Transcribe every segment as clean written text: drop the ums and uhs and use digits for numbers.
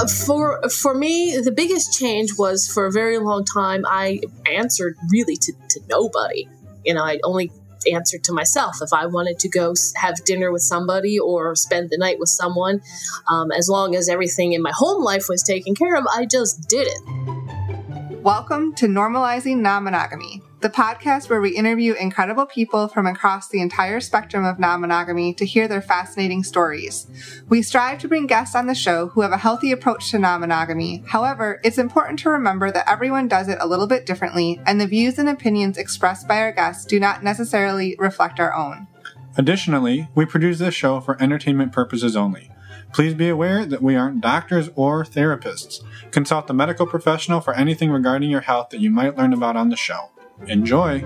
For me, the biggest change was for a very long time, I answered really to nobody. I only answered to myself. If I wanted to go have dinner with somebody or spend the night with someone, as long as everything in my home life was taken care of, I just did it. Welcome to Normalizing Non-Monogamy, the podcast where we interview incredible people from across the entire spectrum of non-monogamy to hear their fascinating stories. We strive to bring guests on the show who have a healthy approach to non-monogamy. However, it's important to remember that everyone does it a little bit differently, and the views and opinions expressed by our guests do not necessarily reflect our own. Additionally, we produce this show for entertainment purposes only. Please be aware that we aren't doctors or therapists. Consult the medical professional for anything regarding your health that you might learn about on the show. Enjoy!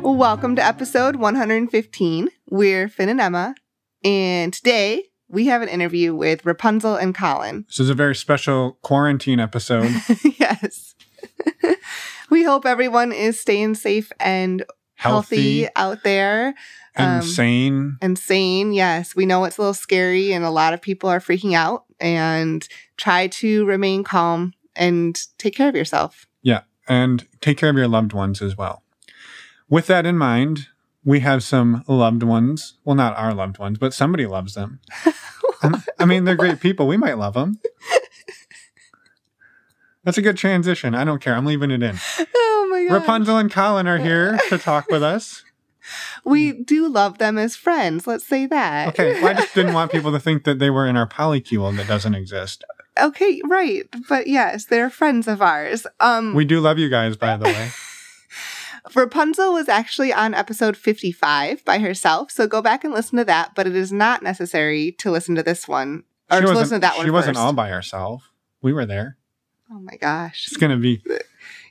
Welcome to episode 115. We're Finn and Emma, and today we have an interview with Rapunzel and Colin. This is a very special quarantine episode. Yes. We hope everyone is staying safe and healthy out there. And sane. And sane, yes. We know it's a little scary and a lot of people are freaking out, and try to remain calm and take care of yourself. Yeah, and take care of your loved ones as well. With that in mind, we have some loved ones. Well, not our loved ones, but somebody loves them. I mean, they're great people. We might love them. That's a good transition. I don't care. I'm leaving it in. Oh my God. Rapunzel and Colin are here to talk with us. We do love them as friends. Let's say that. Okay. Well, I just didn't want people to think that they were in our polycule that doesn't exist. Okay, right. But yes, they're friends of ours. We do love you guys, by the way. Rapunzel was actually on episode 55 by herself, so go back and listen to that, but it is not necessary to listen to this one. Or to listen to that one She wasn't first. all by herself. We were there. Oh my gosh. It's going to be...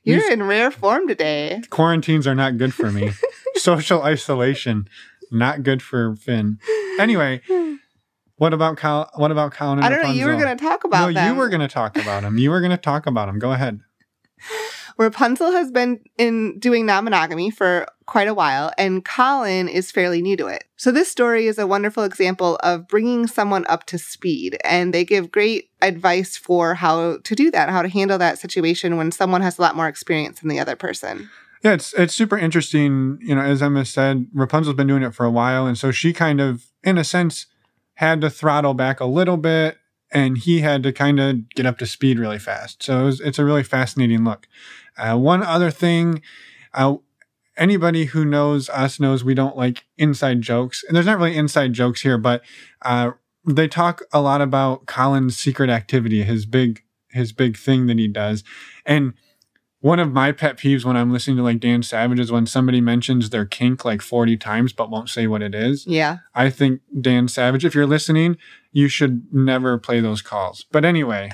You're in rare form today. Quarantines are not good for me. Social isolation, not good for Finn. Anyway, what about Colin and Rapunzel? I don't know. You were going to talk about them. No, you were going to talk about them. You were going to talk about them. Go ahead. Rapunzel has been doing non-monogamy for quite a while, and Colin is fairly new to it. So this story is a wonderful example of bringing someone up to speed, and they give great advice for how to do that, how to handle that situation when someone has a lot more experience than the other person. Yeah, it's super interesting. You know, as Emma said, Rapunzel's been doing it for a while, and so she kind of, in a sense, had to throttle back a little bit, and he had to kind of get up to speed really fast. So it's a really fascinating look. One other thing, anybody who knows us knows we don't like inside jokes. And there's not really inside jokes here, but they talk a lot about Colin's secret activity, his big thing that he does. And one of my pet peeves when I'm listening to like Dan Savage is when somebody mentions their kink like 40 times but won't say what it is. Yeah. I think Dan Savage, if you're listening, you should never play those calls. But anyway,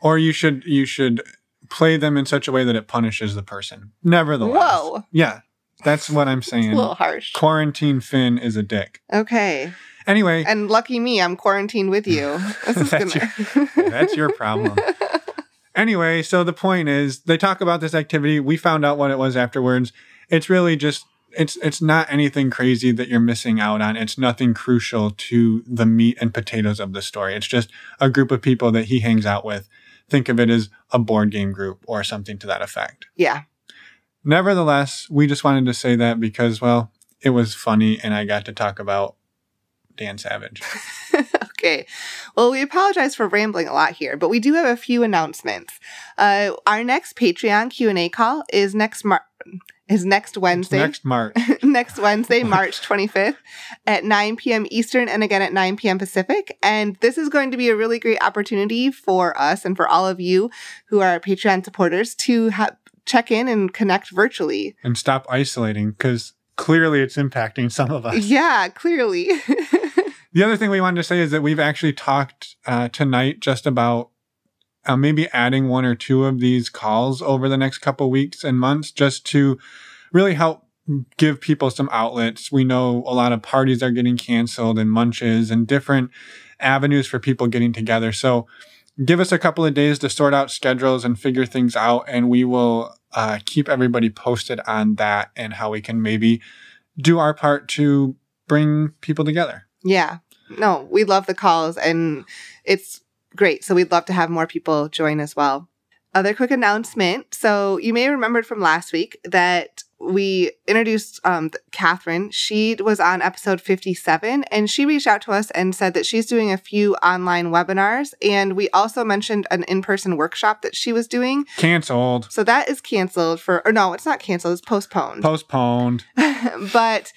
or you should play them in such a way that it punishes the person. Nevertheless. Whoa. Yeah, that's what I'm saying. It's a little harsh. Quarantine Finn is a dick. Okay. Anyway. And lucky me, I'm quarantined with you. That's your problem. Anyway, so the point is, they talk about this activity. We found out what it was afterwards. It's really just, it's not anything crazy that you're missing out on. It's nothing crucial to the meat and potatoes of the story. It's just a group of people that he hangs out with. Think of it as a board game group or something to that effect. Yeah. Nevertheless, we just wanted to say that because, well, it was funny and I got to talk about Dan Savage. Okay. Well, we apologize for rambling a lot here, but we do have a few announcements. Our next Patreon Q&A call is next Wednesday. Next March. Next Wednesday, March 25th at 9 p.m. Eastern and again at 9 p.m. Pacific. And this is going to be a really great opportunity for us and for all of you who are Patreon supporters to check in and connect virtually. And stop isolating because clearly it's impacting some of us. Yeah, clearly. The other thing we wanted to say is that we've actually talked tonight just about maybe adding one or two of these calls over the next couple weeks and months just to really help give people some outlets. We know a lot of parties are getting canceled and munches and different avenues for people getting together. So give us a couple of days to sort out schedules and figure things out, and we will keep everybody posted on that and how we can maybe do our part to bring people together. Yeah. No, we love the calls and it's great. So we'd love to have more people join as well. Other quick announcement. So you may have remembered from last week that we introduced Catherine. She was on episode 57 and she reached out to us and said that she's doing a few online webinars. And we also mentioned an in-person workshop that she was doing. Canceled. So that is canceled or no, it's not canceled. It's postponed. But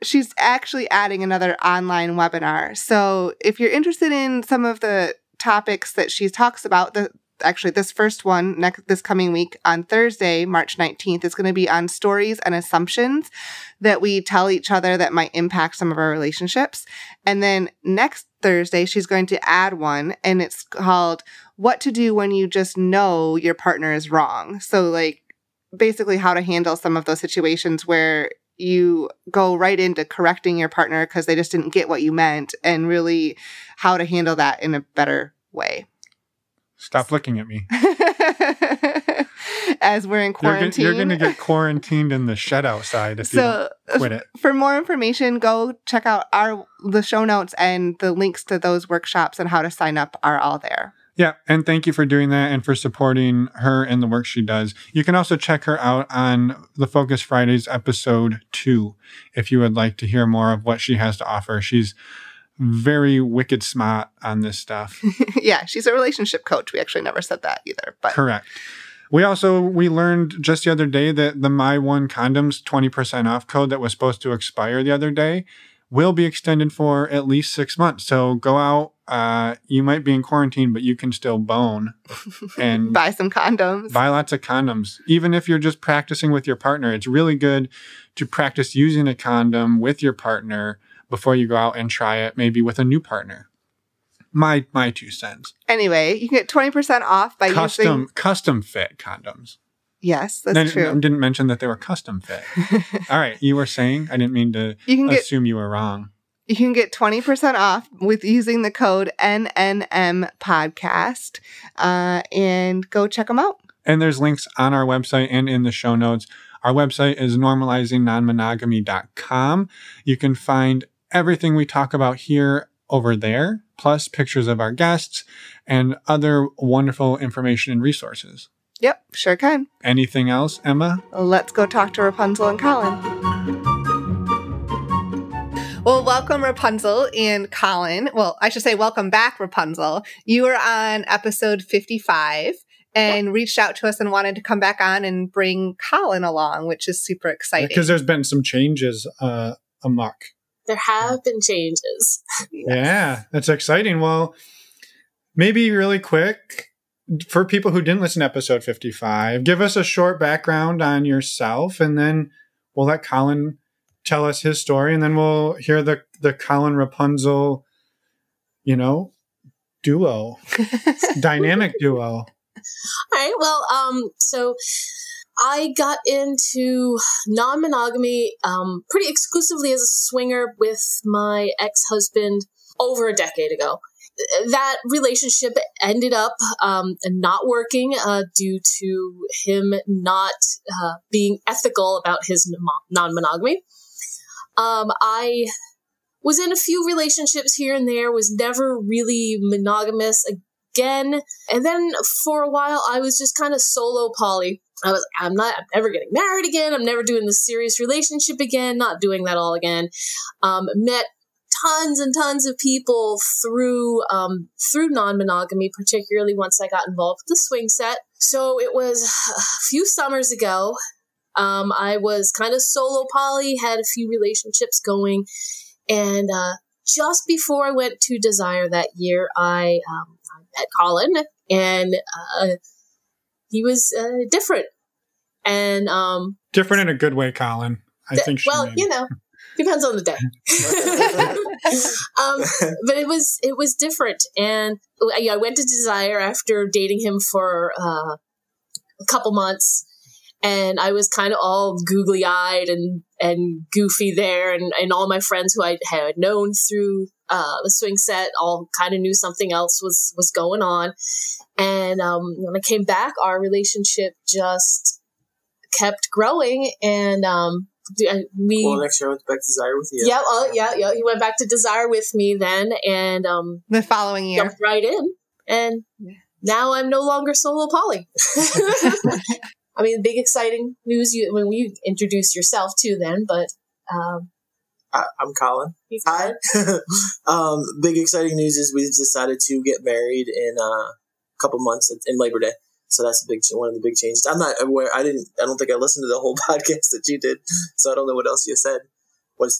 she's actually adding another online webinar. So if you're interested in some of the topics that she talks about, actually, this first one this coming week on Thursday, March 19th, is going to be on stories and assumptions that we tell each other that might impact some of our relationships. And then next Thursday, she's going to add one, and it's called What to Do When You Just Know Your Partner is Wrong. So, like, basically how to handle some of those situations where you go right into correcting your partner because they just didn't get what you meant, and really how to handle that in a better way. Stop looking at me. As we're in quarantine. You're going to get quarantined in the shed outside if you don't quit it. For more information, go check out the show notes, and the links to those workshops and how to sign up are all there. Yeah, and thank you for doing that and for supporting her and the work she does. You can also check her out on the Focus Fridays episode 2 if you would like to hear more of what she has to offer. She's very wicked smart on this stuff. Yeah, she's a relationship coach. We actually never said that either. But correct. We learned just the other day that the My One Condoms 20% off code that was supposed to expire the other day will be extended for at least 6 months. So go out. You might be in quarantine, but you can still bone and buy some condoms. Buy lots of condoms. Even if you're just practicing with your partner, it's really good to practice using a condom with your partner before you go out and try it, maybe with a new partner. My 2 cents. Anyway, you can get 20% off by using custom fit condoms. Yes, that's true. I didn't mention that they were custom fit. All right, you were saying? I didn't mean to assume you were wrong. You can get 20% off with using the code NNM podcast, and go check them out. And there's links on our website and in the show notes. Our website is normalizingnonmonogamy.com. You can find everything we talk about here over there, plus pictures of our guests and other wonderful information and resources. Yep, sure can. Anything else, Emma? Let's go talk to Rapunzel and Colin. Well, welcome, Rapunzel and Colin. Well, I should say welcome back, Rapunzel. You were on episode 55 and reached out to us and wanted to come back on and bring Colin along, which is super exciting. Because there's been some changes amok. There have been changes. Yeah, that's exciting. Well, maybe really quick, for people who didn't listen to episode 55, give us a short background on yourself, and then we'll let Colin tell us his story, and then we'll hear the Colin Rapunzel, duo, dynamic duo. All right. Well, so I got into non-monogamy pretty exclusively as a swinger with my ex-husband over a decade ago. That relationship ended up not working due to him not being ethical about his non-monogamy. I was in a few relationships here and there, was never really monogamous again. And then for a while, I was just kind of solo poly. I'm never getting married again. I'm never doing this serious relationship again. Not doing that all again. Met tons and tons of people through non-monogamy, particularly once I got involved with the swing set. So it was a few summers ago. I was kind of solo poly, had a few relationships going, and just before I went to Desire that year, I met Colin, and he was different, and different in a good way, Colin. I think. Depends on the day. But it was different, and I went to Desire after dating him for a couple months. And I was kind of all googly-eyed and goofy there. And all my friends who I had known through the swing set all kind of knew something else was going on. And when I came back, our relationship just kept growing. And next year I went back to Desire with you. Yeah. He went back to Desire with me then, and the following year jumped right in, and now I'm no longer solo poly. I mean, big exciting news when you introduce yourself too, then, but. I'm Colin. Hi. Big exciting news is we've decided to get married in a couple months in Labor Day. So that's one of the big changes. I'm not aware. I don't think I listened to the whole podcast that you did. So I don't know what else you said. What's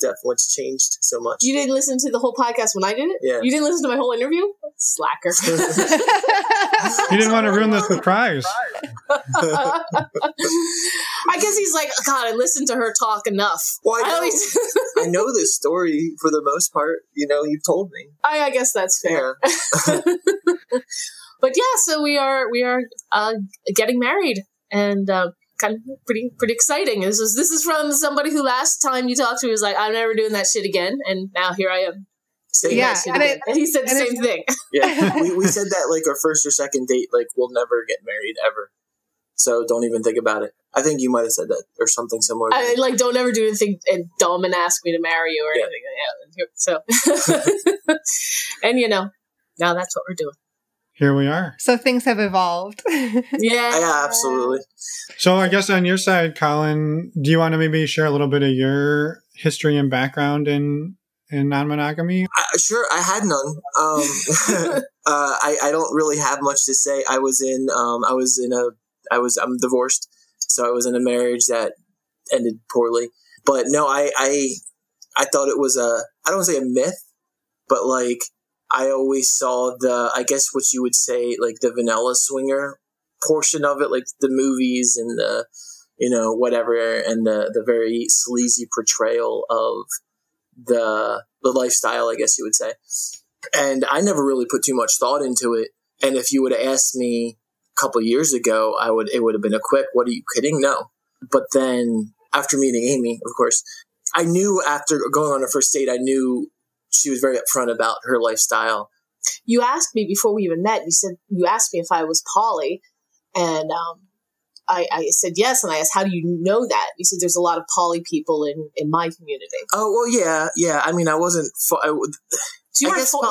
changed so much? You didn't listen to the whole podcast when I did it? Yeah. You didn't listen to my whole interview? Slacker. He didn't want to ruin the surprise. I guess he's like, God, I listened to her talk enough. Well, I know this story for the most part. You've told me. I guess that's fair. Yeah. But yeah, so we are getting married, and kind of pretty exciting. This is from somebody who last time you talked to me was like, I'm never doing that shit again, and now here I am. And he said the same thing. Yeah, we said that like our first or second date, like we'll never get married ever. So don't even think about it. I think you might have said that or something similar. Don't ever do anything dumb and ask me to marry you or anything. Yeah. So, and now that's what we're doing. Here we are. So things have evolved. Yeah, absolutely. So I guess on your side, Colin, do you want to maybe share a little bit of your history and background in non-monogamy? Sure, I had none. I don't really have much to say. I'm divorced, so I was in a marriage that ended poorly. But no, I thought it was I don't want to say a myth, but like I always saw I guess what you would say, like the vanilla swinger portion of it, like the movies and the, whatever, and the very sleazy portrayal of the lifestyle, I guess you would say. And I never really put too much thought into it. And if you would have asked me a couple of years ago, it would have been a quick, what are you kidding? No. But then after meeting Amy, of course, I knew after going on our first date, I knew she was very upfront about her lifestyle. You asked me before we even met, you asked me if I was poly, and I said yes, and I asked, how do you know that? You said there's a lot of poly people in my community. Oh, well, yeah. I mean, I wasn't... So it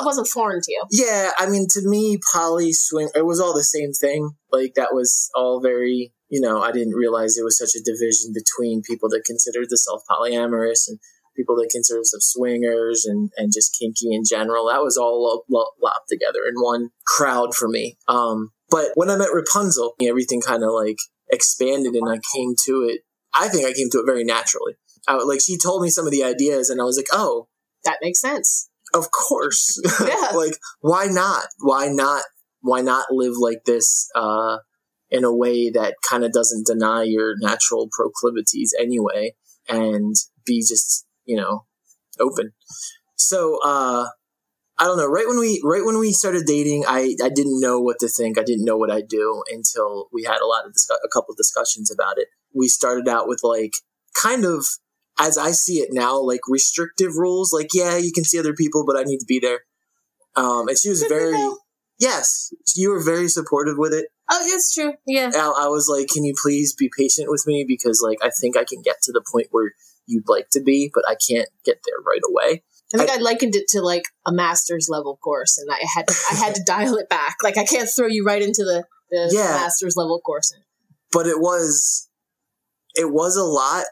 wasn't foreign to you. Yeah, I mean, to me, poly, swing, it was all the same thing. Like, that was all very, I didn't realize there was such a division between people that considered themselves polyamorous and people that consider themselves swingers and just kinky in general. That was all lopped together in one crowd for me. But when I met Rapunzel, everything kind of like expanded, and I came to it. I think I came to it very naturally. She told me some of the ideas, and I was like, oh, that makes sense. Of course. Yeah. Like, why not? Why not live like this in a way that kind of doesn't deny your natural proclivities anyway, and be just, open. So, I don't know. Right when we started dating, I didn't know what to think. I didn't know what I'd do until we had a couple of discussions about it. We started out with like kind of, as I see it now, like restrictive rules. Like, yeah, you can see other people, but I need to be there. And she was yes, you were very supportive with it. Oh, it's true. Yeah. I was like, can you please be patient with me? Because like, I think I can get to the point where you'd like to be, but I can't get there right away. I think I likened it to like a master's level course, and I had to dial it back. Like, I can't throw you right into the master's level course. But it was a lot,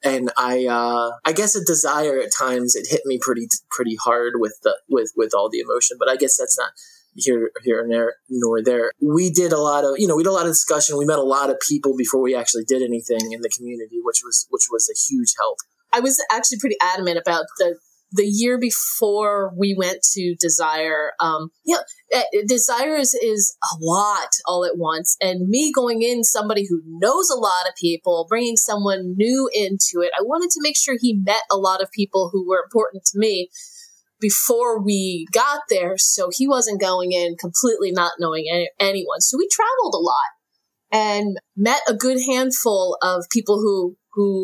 and I guess a Desire at times it hit me pretty hard with all the emotion. But I guess that's not here and there nor there. We did a lot of discussion. We met a lot of people before we actually did anything in the community, which was a huge help. I was actually pretty adamant about the year before we went to Desire. Desire is a lot all at once. And me going in, somebody who knows a lot of people, bringing someone new into it, I wanted to make sure he met a lot of people who were important to me before we got there. So he wasn't going in completely not knowing anyone. So we traveled a lot and met a good handful of people who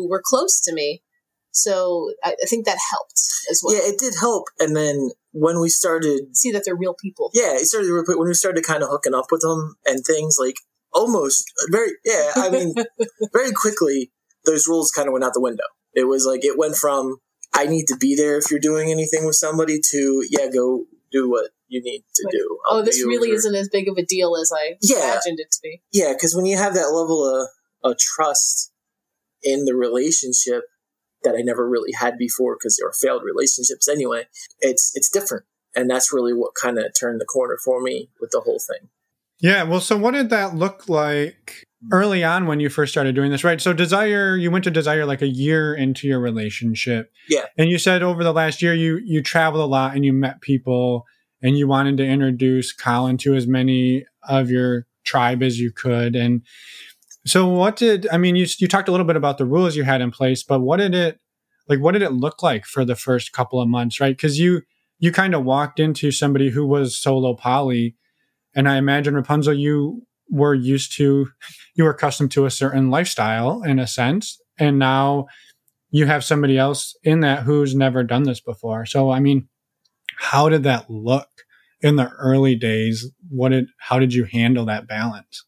were close to me. So I think that helped as well. Yeah, it did help. And then when we started... see that they're real people. Yeah, when we started kind of hooking up with them and things, like almost very quickly, those rules kind of went out the window. It was like, it went from, I need to be there if you're doing anything with somebody to, yeah, go do what you need to do. This really isn't as big of a deal as I imagined it to be. Yeah, because when you have that level of trust in the relationship that I never really had before, because they were failed relationships anyway, it's different. And that's really what kind of turned the corner for me with the whole thing. Yeah. Well, so what did that look like early on when you first started doing this, right? So you went to Desire like a year into your relationship. Yeah. And you said over the last year, you traveled a lot and you met people and you wanted to introduce Colin to as many of your tribe as you could. And so you talked a little bit about the rules you had in place, but what did it look like for the first couple of months, right? Because you kind of walked into somebody who was solo poly. And I imagine, Rapunzel, you were accustomed to a certain lifestyle in a sense. And now you have somebody else in that who's never done this before. So, I mean, how did that look in the early days? How did you handle that balance?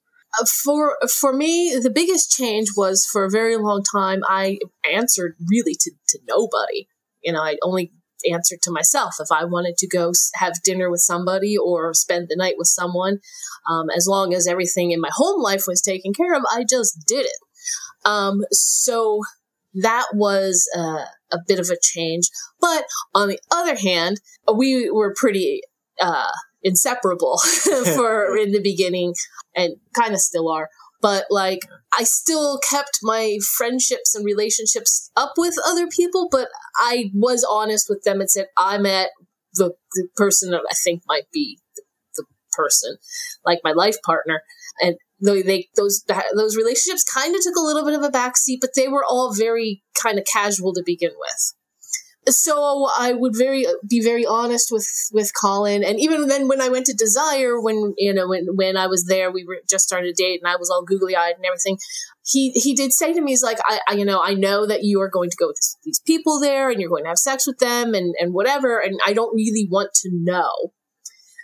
For me, the biggest change was for a very long time, I answered really to nobody. I only answered to myself. If I wanted to go have dinner with somebody or spend the night with someone, as long as everything in my home life was taken care of, I just did it. So that was a bit of a change. But on the other hand, we were pretty inseparable in the beginning, and kind of still are. But like, I still kept my friendships and relationships up with other people, but I was honest with them and said, I met the person that I think might be the person, like my life partner. And those relationships kind of took a little bit of a backseat, but they were all very kind of casual to begin with. So I would be very honest with Colin. And even then when I went to Desire, when I was there, we were just starting to date and I was all googly eyed and everything. He did say to me, he's like, I know that you are going to go with these people there and you're going to have sex with them and whatever. And I don't really want to know.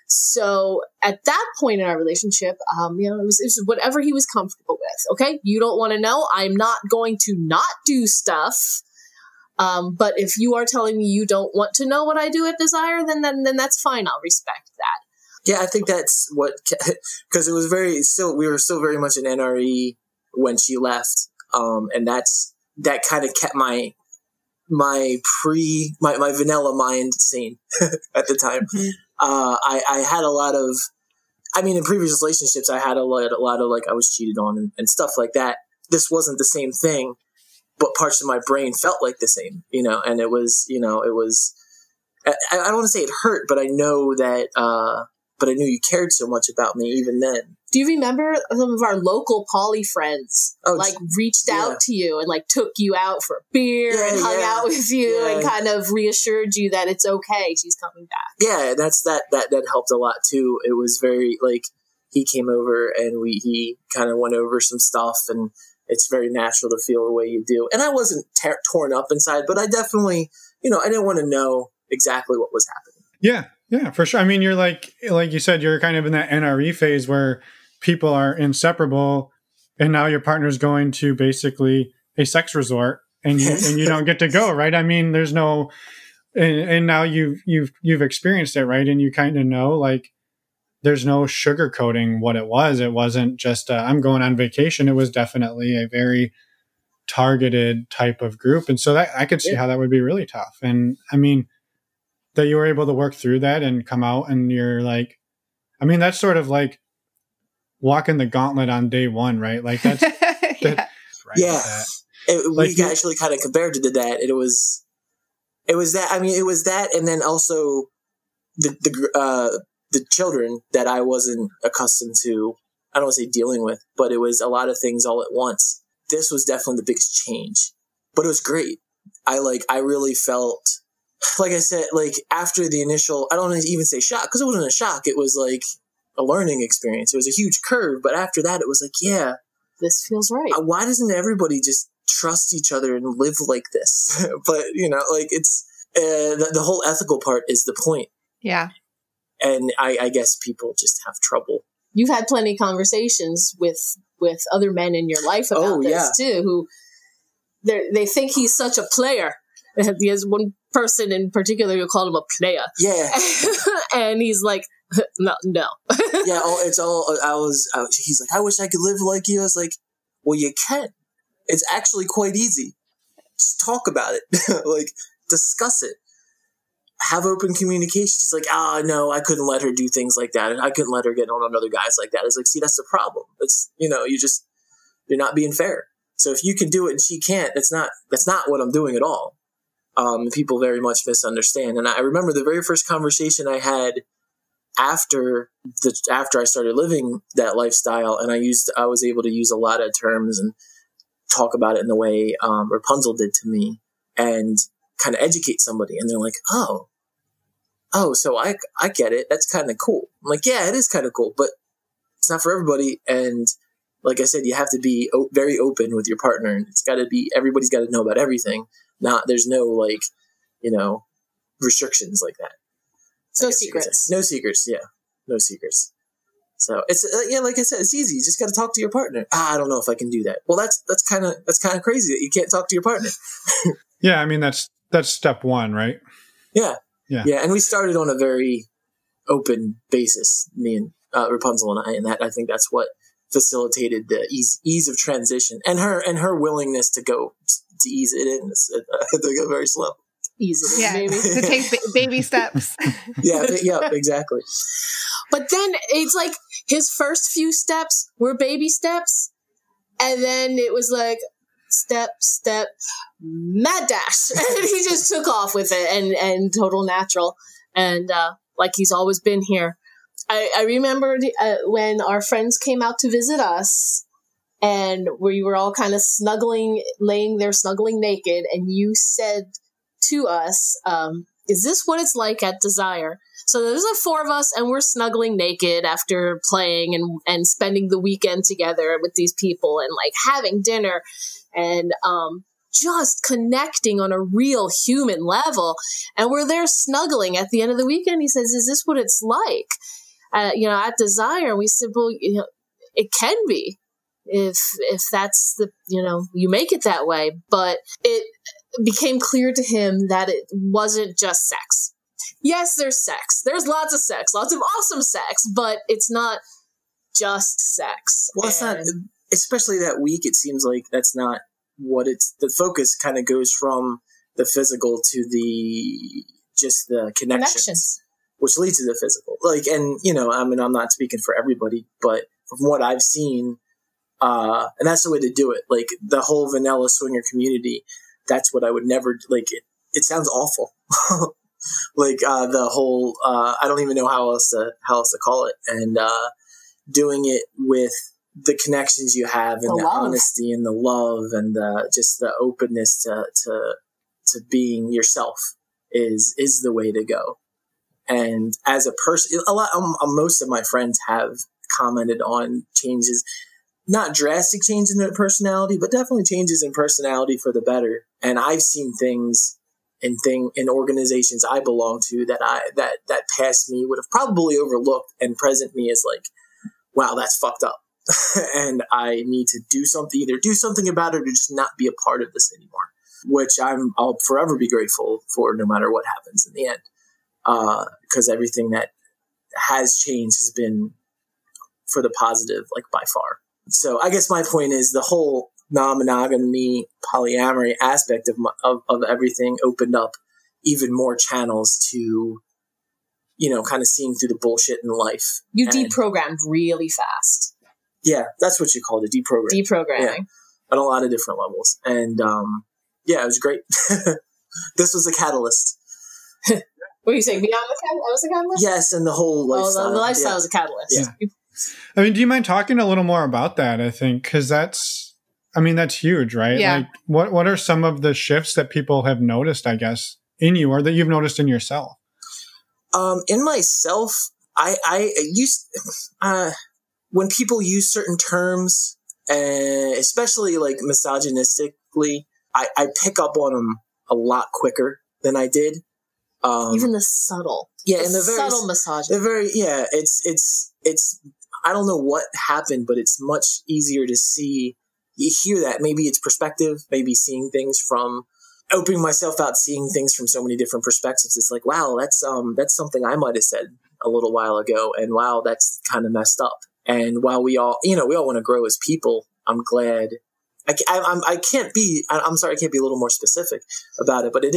So at that point in our relationship, it was whatever he was comfortable with. Okay. You don't want to know. I'm not going to not do stuff. But if you are telling me you don't want to know what I do at Desire, then that's fine. I'll respect that. Yeah, I think that's because it was we were still very much an NRE when she left. And that kind of kept my vanilla mind sane at the time. Mm-hmm. I had a lot of, in previous relationships, I had a lot of like, I was cheated on and stuff like that. This wasn't the same thing. But parts of my brain felt like the same, and it was, I don't want to say it hurt, but I know that, but I knew you cared so much about me even then. Do you remember some of our local poly friends reached out to you and like took you out for a beer and hung out with you and kind of reassured you that it's okay, she's coming back? Yeah, that helped a lot too. It was very like, he came over and he kind of went over some stuff, and it's very natural to feel the way you do. And I wasn't torn up inside, but I definitely, I didn't want to know exactly what was happening. Yeah, for sure. You're like you said, you're kind of in that NRE phase where people are inseparable, and now your partner's going to basically a sex resort, and you don't get to go, right? There's no, and now you've experienced it, right? And you kind of know, like, there's no sugarcoating what it was. It wasn't just I'm going on vacation. It was definitely a very targeted type of group. And so that I could see how that would be really tough. And that you were able to work through that and come out and you're like, that's sort of like walking the gauntlet on day one, right? Like that's, yeah. We actually kind of compared it to that. It was that, it was that. And then also the children that I wasn't accustomed to, I don't want to say dealing with, but it was a lot of things all at once. This was definitely the biggest change, but it was great. I really felt, like I said, like after the initial, I don't want to even say shock, because it wasn't a shock. It was like a learning experience. It was a huge curve, but after that, it was like, yeah, this feels right. Why doesn't everybody just trust each other and live like this? But it's the whole ethical part is the point. Yeah. And I guess people just have trouble. You've had plenty of conversations with other men in your life about this too, who they think he's such a player. There's one person in particular who called him a player. Yeah. And he's like, no. Yeah, he's like, I wish I could live like you. I was like, well, you can. It's actually quite easy. Just talk about it. Like, discuss it. Have open communication. He's like, no, I couldn't let her do things like that. And I couldn't let her get on other guys like that. It's like, see, that's the problem. It's, you're not being fair. So if you can do it and she can't, that's not what I'm doing at all. People very much misunderstand. And I remember the very first conversation I had after I started living that lifestyle, and I was able to use a lot of terms and talk about it in the way Rapunzel did to me, and kind of educate somebody. And they're like, oh, so I get it. That's kind of cool. I'm like, yeah, it is kind of cool, but it's not for everybody. And like I said, you have to be very open with your partner, and everybody's got to know about everything. There's no restrictions like that. No secrets. No secrets. Yeah. No secrets. So it's, like I said, it's easy. You just got to talk to your partner. I don't know if I can do that. Well, that's kind of crazy that you can't talk to your partner. Yeah. I mean, that's step one, right? Yeah. Yeah. Yeah. And we started on a very open basis, me and Rapunzel and I, and that, I think that's what facilitated the ease of transition, and her willingness to ease it in, to go very slow. Easily, yeah, maybe. To take baby steps. Yeah, exactly. But then it's like his first few steps were baby steps, and then it was like step, mad dash, and he just took off with it, and total natural, and like he's always been here. I remembered when our friends came out to visit us, and we were all kind of laying there snuggling naked, and you said to us, is this what it's like at Desire? So there's like 4 of us, and we're snuggling naked after playing and spending the weekend together with these people, and like having dinner, and just connecting on a real human level. And we're there snuggling at the end of the weekend. He says, is this what it's like? At Desire? And we said, well, it can be if that's you make it that way. But it became clear to him that it wasn't just sex. Yes, there's sex. There's lots of sex, lots of awesome sex, but it's not just sex. Well, it's not, especially that week, it seems like that's not what the focus kind of goes from the physical to the connections. Which leads to the physical. Like, and, I mean, I'm not speaking for everybody, but from what I've seen, and that's the way to do it. Like, the whole vanilla swinger community, that's what I would never, like, it sounds awful. Like, the whole, I don't even know how else to call it. And, doing it with the connections you have, and the honesty and the love, and just the openness to being yourself is the way to go. And as a person, most of my friends have commented on changes, not drastic changes in their personality, but definitely changes in personality for the better. And I've seen things in organizations I belong to that past me would have probably overlooked, and present me is like, wow, that's fucked up. And I need to do something, either do something about it or just not be a part of this anymore, which I'll forever be grateful for, no matter what happens in the end. Because everything that has changed has been for the positive, like, by far. So I guess my point is the whole non-monogamy, polyamory aspect of everything opened up even more channels to, kind of seeing through the bullshit in life. You deprogrammed really fast. Yeah, that's what you called it, deprogramming. Yeah, on a lot of different levels. And it was great. This was a catalyst. What are you saying? Beyond the catalyst? That was a catalyst? Yes, and the whole lifestyle. The lifestyle was a catalyst. Yeah. I mean, do you mind talking a little more about that? I think, because that's huge, right? Yeah. Like, what are some of the shifts that people have noticed, I guess, in you, or that you've noticed in yourself? In myself, I used, when people use certain terms, especially like misogynistically, I pick up on them a lot quicker than I did. Even the subtle, and the very subtle misogyny. It's I don't know what happened, but it's much easier to see you hear that. Maybe it's perspective, maybe seeing things from, opening myself out, seeing things from so many different perspectives. It's like, wow, that's something I might have said a little while ago. And wow, that's kind of messed up. And while we all want to grow as people, I'm glad. I can't be, I'm sorry, I can't be a little more specific about it, but it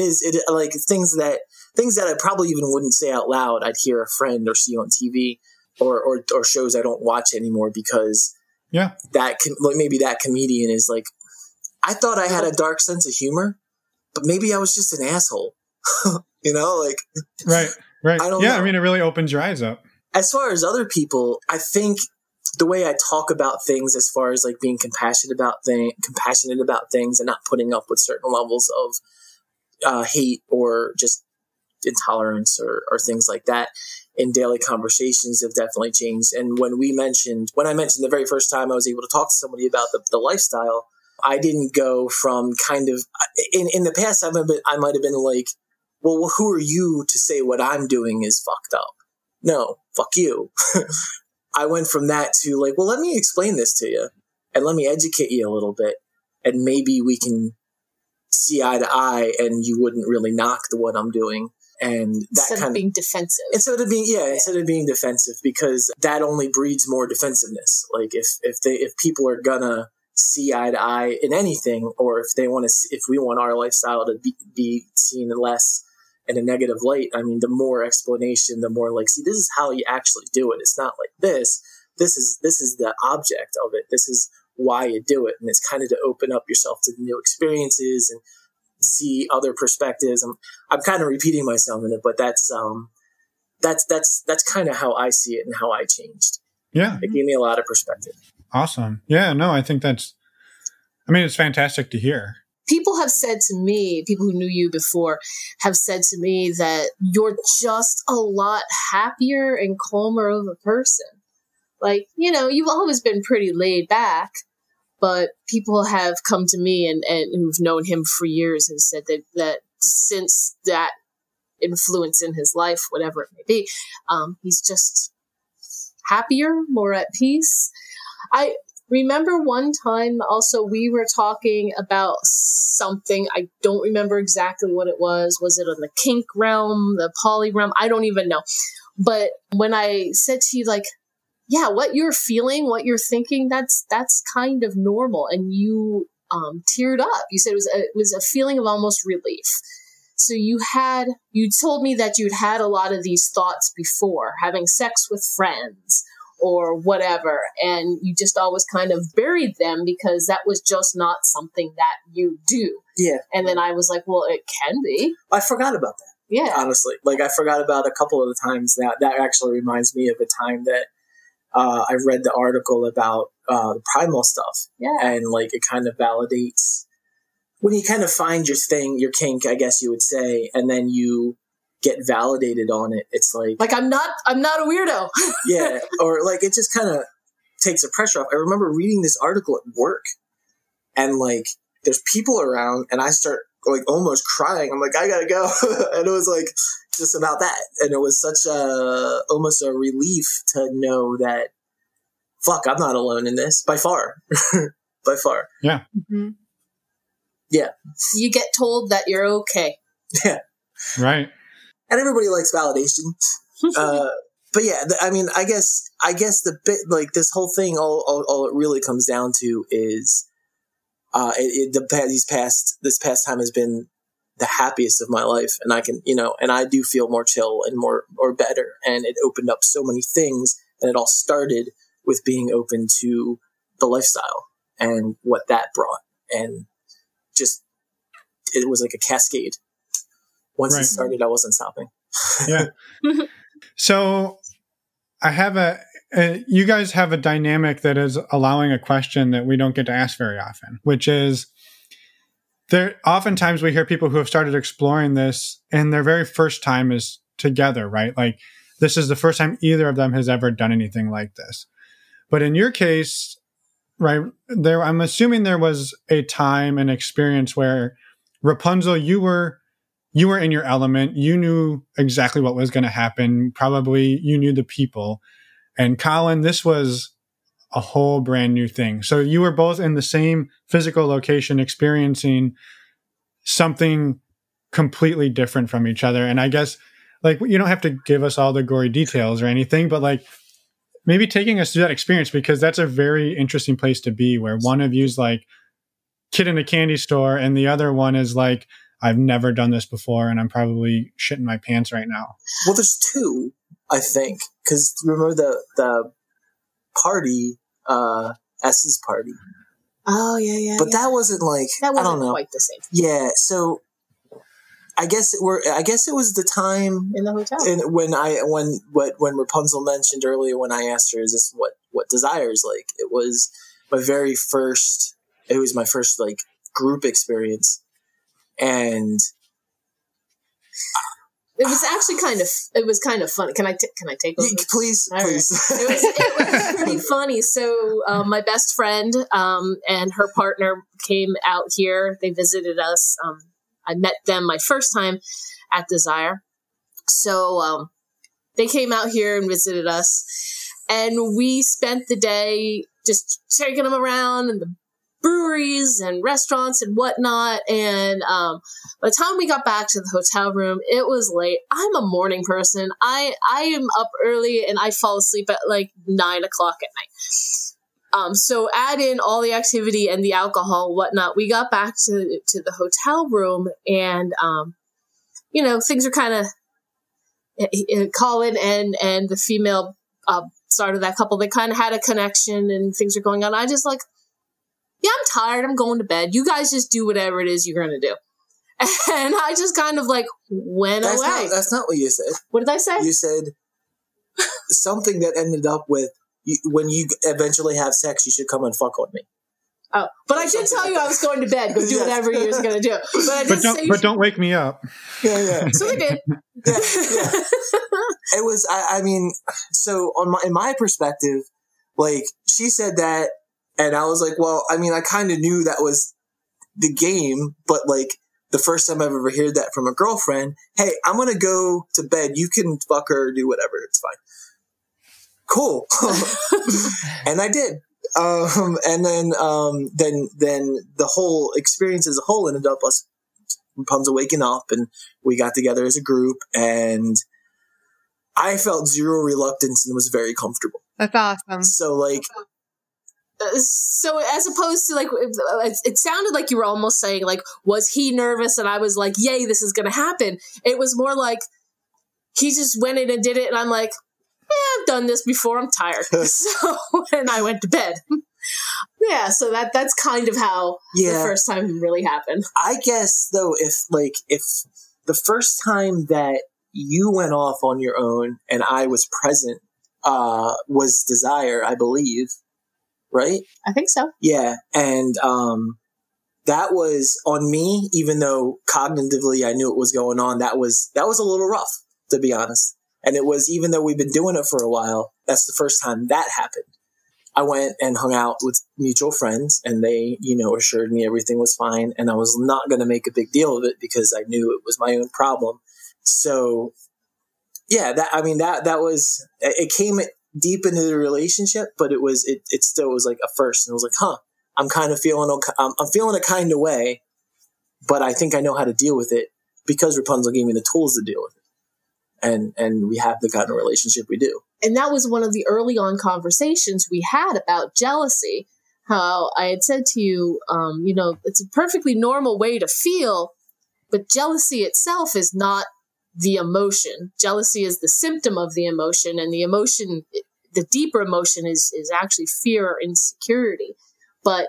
like things that I probably even wouldn't say out loud. I'd hear a friend or see on TV or shows I don't watch anymore because maybe that comedian is like, I thought I had a dark sense of humor, but maybe I was just an asshole, like. Right. I don't know. I mean, it really opens your eyes up. As far as other people, I think the way I talk about things, as far as like being compassionate about things and not putting up with certain levels of hate or just intolerance or things like that in daily conversations have definitely changed. And when I mentioned the very first time I was able to talk to somebody about the lifestyle, I didn't go from kind of in the past. I might have been like, well, who are you to say what I'm doing is fucked up? No, fuck you. I went from that to like, well, let me explain this to you and let me educate you a little bit. And maybe we can see eye to eye and you wouldn't really knock what I'm doing. And that instead of being defensive. Instead of being defensive, because that only breeds more defensiveness. Like if people are gonna see eye to eye in anything, or if we want our lifestyle to be seen less in a negative light, I mean, the more explanation, the more like, see, this is how you actually do it. It's not like this. This is the object of it. This is why you do it. And it's kind of to open up yourself to new experiences and see other perspectives. I'm kind of repeating myself in it, but that's kind of how I see it and how I changed. Yeah. It gave me a lot of perspective. Awesome. Yeah, no, I think it's fantastic to hear. People have said to me, people who knew you before have said to me that you're just a lot happier and calmer of a person. Like, you've always been pretty laid back, but people have come to me and who've known him for years and said that since that influence in his life, whatever it may be, he's just happier, more at peace. I remember one time also we were talking about something. I don't remember exactly what it was. Was it in the kink realm, the poly realm? I don't even know. But when I said to you, like, yeah, what you're feeling, what you're thinking, that's kind of normal. And you teared up. You said it was a feeling of almost relief. So you told me that you'd had a lot of these thoughts before, having sex with friends or whatever, and you just always kind of buried them because that was just not something that you do. Yeah. And then I was like, well, it can be. I forgot about that. Yeah. Honestly. Like, I forgot about a couple of the times that actually reminds me of a time that I read the article about the primal stuff. Yeah. And like, it kind of validates when you kind of find your thing, your kink, I guess you would say, and then you get validated on it. It's like I'm not a weirdo. Yeah. Or like, it just kind of takes the pressure off. I remember reading this article at work and like, there's people around and I start like almost crying. I'm like, I gotta go. And it was like, just about that. And it was such almost a relief to know that, fuck, I'm not alone in this by far. By far. Yeah. Mm-hmm. Yeah. You get told that you're okay. Yeah. Right. And everybody likes validation. But yeah, I guess the bit, like this whole thing, all it really comes down to is, this past time has been the happiest of my life. And I can, and I do feel more chill and more better. And it opened up so many things. And it all started with being open to the lifestyle and what that brought. And just, it was like a cascade. Once it started, I wasn't stopping. Yeah. So you guys have a dynamic that is allowing a question that we don't get to ask very often, which is oftentimes we hear people who have started exploring this and their very first time is together, right? Like this is the first time either of them has ever done anything like this. But in your case, right, I'm assuming there was a time and experience where Rapunzel, you were in your element. You knew exactly what was going to happen. Probably you knew the people. And Colin, this was a whole brand new thing. So you were both in the same physical location experiencing something completely different from each other. And I guess, like, you don't have to give us all the gory details or anything, but like maybe taking us through that experience, because that's a very interesting place to be, where one of you's like kid in a candy store and the other one is like, I've never done this before and I'm probably shitting my pants right now. Well, there's two, I think, because remember the party, S's party. Oh yeah. But that wasn't like, that wasn't I don't know, quite the same. Yeah, so I guess it was the time In the hotel. When Rapunzel mentioned earlier, when I asked her, is this what desire is like? It was my first like group experience. And it was actually kind of funny. Can I take over? Please. It was pretty funny. So my best friend and her partner came out here. They visited us. I met them my first time at Desire. So they came out here and visited us. And we spent the day just taking them around in the breweries and restaurants and whatnot. And by the time we got back to the hotel room, it was late. I'm a morning person. I am up early and I fall asleep at like 9 o'clock at night. So add in all the activity and the alcohol and whatnot. We got back to the hotel room and, things are kind of, Colin and the female side of that couple, they kind of had a connection and things are going on. I just like, yeah, I'm tired. I'm going to bed. You guys just do whatever it is you're going to do. And I just kind of like went away. That's not what you said. What did I say? You said something that ended up with, when you eventually have sex, you should come and fuck on me. Oh, but I did tell you I was going to bed. Go do whatever you're going to do. But don't wake me up. Yeah. So they did. Yeah. It was. I mean, so in my perspective, like she said that, and I was like, well, I mean, I kind of knew that was the game, but like the first time I've ever heard that from a girlfriend, hey, I'm going to go to bed. You can fuck her or do whatever. It's fine. Cool. And I did. And then the whole experience as a whole ended up us Rapunzel waking up and we got together as a group and I felt zero reluctance and was very comfortable. That's awesome. So like, so as opposed to like, it sounded like you were almost saying like, was he nervous? And I was like, yay, this is going to happen. It was more like he just went in and did it. And I'm like, I've done this before. I'm tired. So, and I went to bed. Yeah. So that's kind of how the first time really happened. I guess though, if the first time that you went off on your own and I was present, was Desire, I believe. Right? I think so. Yeah. And, that was on me, even though cognitively I knew what was going on. That was a little rough, to be honest. And it was, even though we've been doing it for a while, that's the first time that happened. I went and hung out with mutual friends and they, assured me everything was fine. And I was not going to make a big deal of it because I knew it was my own problem. So yeah, that was, it came deep into the relationship, but it still was like a first. And it was like, I'm feeling a kind of way, but I think I know how to deal with it because Rapunzel gave me the tools to deal with it. And we have the kind of relationship we do. And that was one of the early on conversations we had about jealousy. How I had said to you, it's a perfectly normal way to feel, but jealousy itself is not the emotion. Jealousy is the symptom of the emotion, and the emotion, the deeper emotion is actually fear or insecurity. But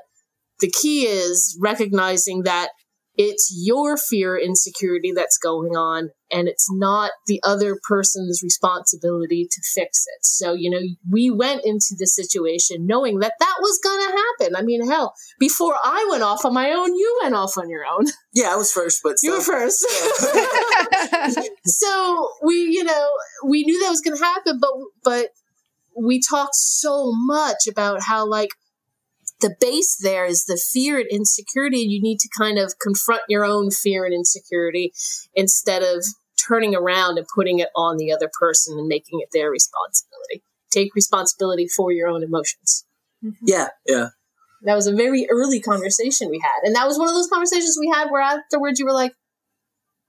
the key is recognizing that it's your fear, insecurity that's going on, and it's not the other person's responsibility to fix it. So, we went into the situation knowing that was going to happen. I mean, hell, before I went off on my own, you went off on your own. Yeah, I was first, but you were first. So we knew that was going to happen, but we talked so much about how like, the base there is the fear and insecurity, and you need to kind of confront your own fear and insecurity instead of turning around and putting it on the other person and making it their responsibility. Take responsibility for your own emotions. Yeah, yeah. That was a very early conversation we had. And that was one of those conversations we had where afterwards you were like,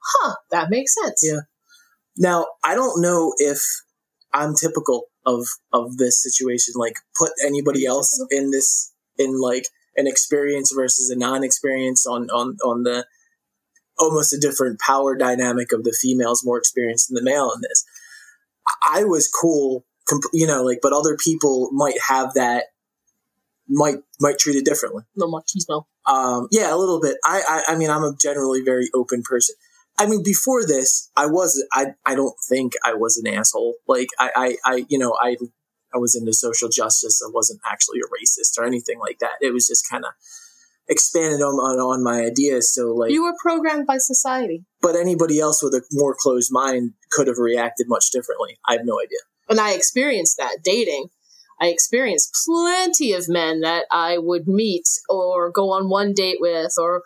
huh, that makes sense. Yeah. Now, I don't know if I'm typical of this situation. Like, put anybody else in this, in like an experience versus a non-experience on the almost a different power dynamic of the female's more experienced than the male in this. I was cool, like, but other people might have that, might treat it differently. No machismo. Yeah, a little bit. I mean, I'm a generally very open person. I mean, before this, I don't think I was an asshole. Like, I was into social justice. I wasn't actually a racist or anything like that. It was just kind of expanded on my ideas. So, like, you were programmed by society. But anybody else with a more closed mind could have reacted much differently. I have no idea. And I experienced that dating. I experienced plenty of men that I would meet or go on one date with, or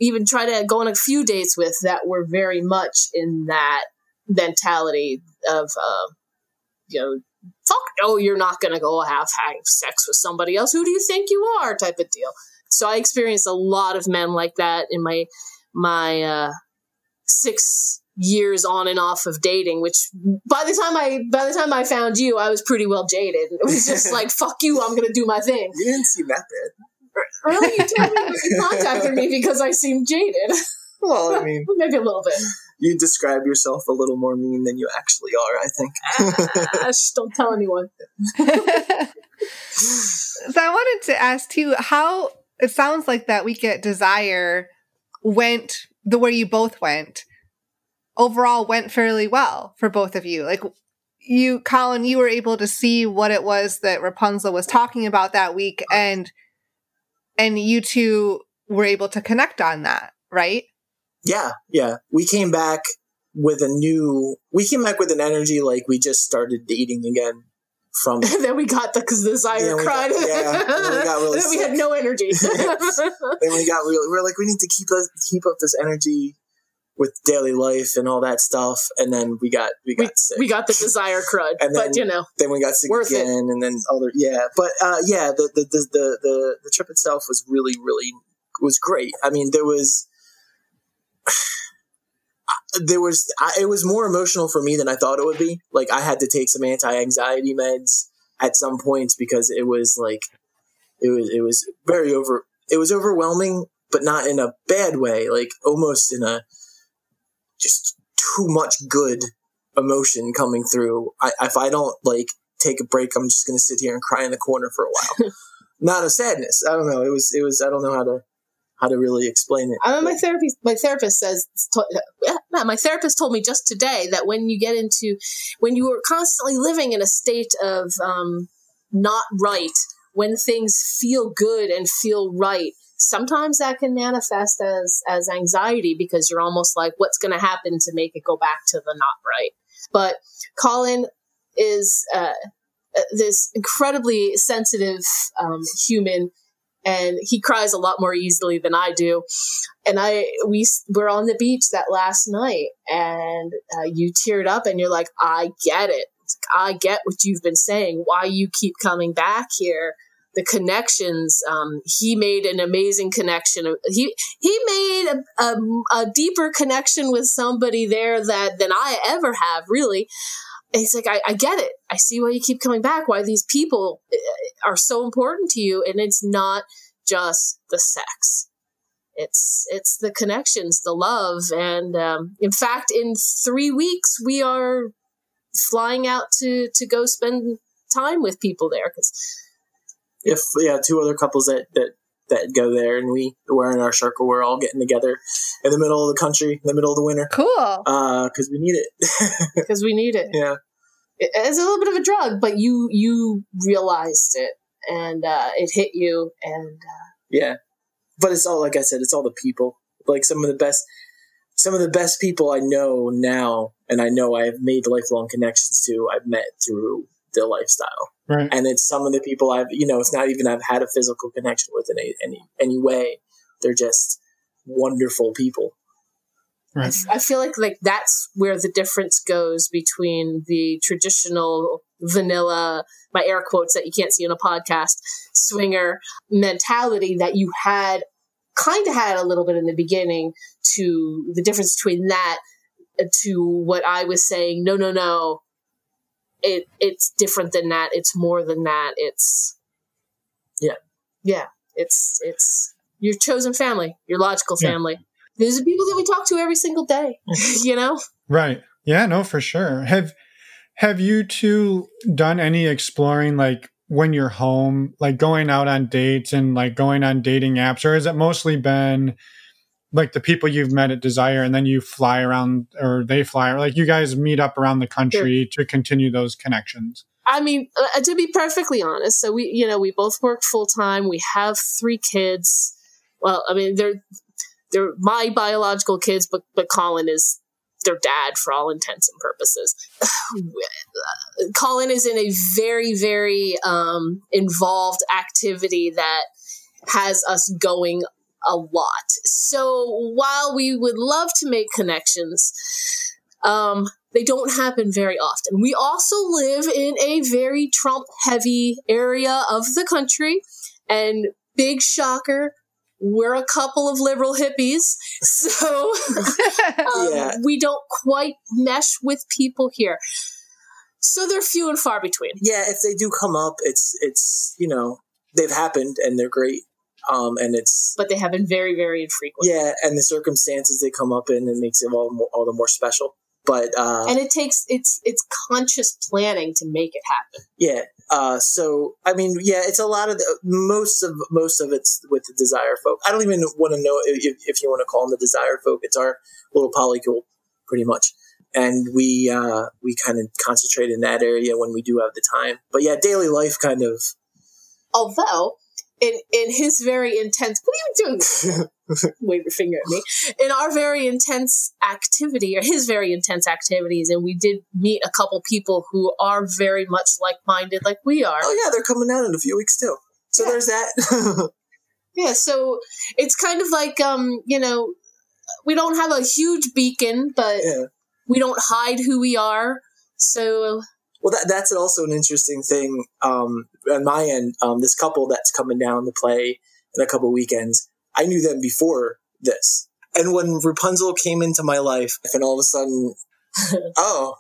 even try to go on a few dates with, that were very much in that mentality of, fuck no, you're not going to go have sex with somebody else. Who do you think you are? Type of deal. So I experienced a lot of men like that in my 6 years on and off of dating, which by the time I found you, I was pretty well jaded. It was just like, fuck you, I'm going to do my thing. You didn't seem that bad. Really? You told me you contacted me because I seemed jaded. Well, I mean, maybe a little bit. You describe yourself a little more mean than you actually are, I think. Don't tell anyone. So I wanted to ask too, how it sounds like that Week at Desire went the way you both went. Overall went fairly well for both of you. Like, you, Colin, you were able to see what it was that Rapunzel was talking about that week, and you two were able to connect on that, right? Yeah. We came back with an energy like we just started dating again. From and then we got the desire cried. And then we got really then we had no energy. Then we got really, we're like, we need to keep up this energy with daily life and all that stuff, and then we got sick. We got the desire crud, and then, but then we got sick again, and then the trip itself was really was great. I mean, it was more emotional for me than I thought it would be. Like, I had to take some anti-anxiety meds at some points because it was like it was overwhelming, but not in a bad way, like almost in a just too much good emotion coming through. If I don't like take a break, I'm just going to sit here and cry in the corner for a while. Not a sadness. I don't know. It was. I don't know how to really explain it. I mean, my therapist my therapist told me just today that when you are constantly living in a state of not right, when things feel good and feel right, sometimes that can manifest as anxiety, because you're almost like, what's going to happen to make it go back to the not right? But Colin is this incredibly sensitive human, and he cries a lot more easily than I do. And we're on the beach that last night, and you teared up, and you're like, I get it. I get what you've been saying, why you keep coming back here. The connections, he made an amazing connection. He made a deeper connection with somebody there than I ever have, really. And he's like, I get it. I see why you keep coming back, why these people are so important to you. And it's not just the sex. It's the connections, the love. And in fact, in 3 weeks, we are flying out to go spend time with people there, because two other couples that go there, and we're in our circle. We're all getting together in the middle of the country, in the middle of the winter. Cool. Because we need it. Because we need it. Yeah. It's a little bit of a drug, but you realized it, and it hit you, and yeah. But it's all, like I said, it's all the people. Like some of the best people I know now, and I know I have made lifelong connections to, I've met through the lifestyle. Right. And it's some of the people it's not even I've had a physical connection with in any way. They're just wonderful people. Right. I feel like that's where the difference goes between the traditional, vanilla, my air quotes that you can't see on a podcast, swinger mentality that you had a little bit in the beginning, to the difference between that to what I was saying. No. It's different than that. It's more than that. It's your chosen family, your logical family. These are people that we talk to every single day, you know? Right. Yeah, no, for sure. Have you two done any exploring, like when you're home, like going out on dates and like going on dating apps, or has it mostly been like the people you've met at Desire and then you fly around, or they fly, or like you guys meet up around the country to continue those connections? I mean, to be perfectly honest, so we both work full time. We have 3 kids. Well, I mean, they're my biological kids, but Colin is their dad for all intents and purposes. Colin is in a very, very involved activity that has us going a lot. So while we would love to make connections, they don't happen very often. We also live in a very Trump-heavy area of the country, and big shocker, we're a couple of liberal hippies, so we don't quite mesh with people here. So they're few and far between. Yeah, if they do come up, it's they've happened and they're great. But they have been very, very infrequent. Yeah, and the circumstances they come up in, it makes it all the more special. But and it takes it's conscious planning to make it happen. Yeah. So I mean, yeah, it's a lot of most of it's with the Desire folk. I don't even want to know if you want to call them the Desire folk. It's our little polycule, pretty much, and we kind of concentrate in that area when we do have the time. But yeah, daily life kind of. Although. In his very intense, what are you doing? Wave your finger at me. In our very intense activity, or his very intense activities, and we did meet a couple people who are very much like-minded, like we are. Oh yeah, they're coming out in a few weeks too. So there's that. Yeah, so it's kind of like, we don't have a huge beacon, but we don't hide who we are. So. Well, that's also an interesting thing on my end. This couple that's coming down to play in a couple weekends, I knew them before this. And when Rapunzel came into my life, and all of a sudden, oh,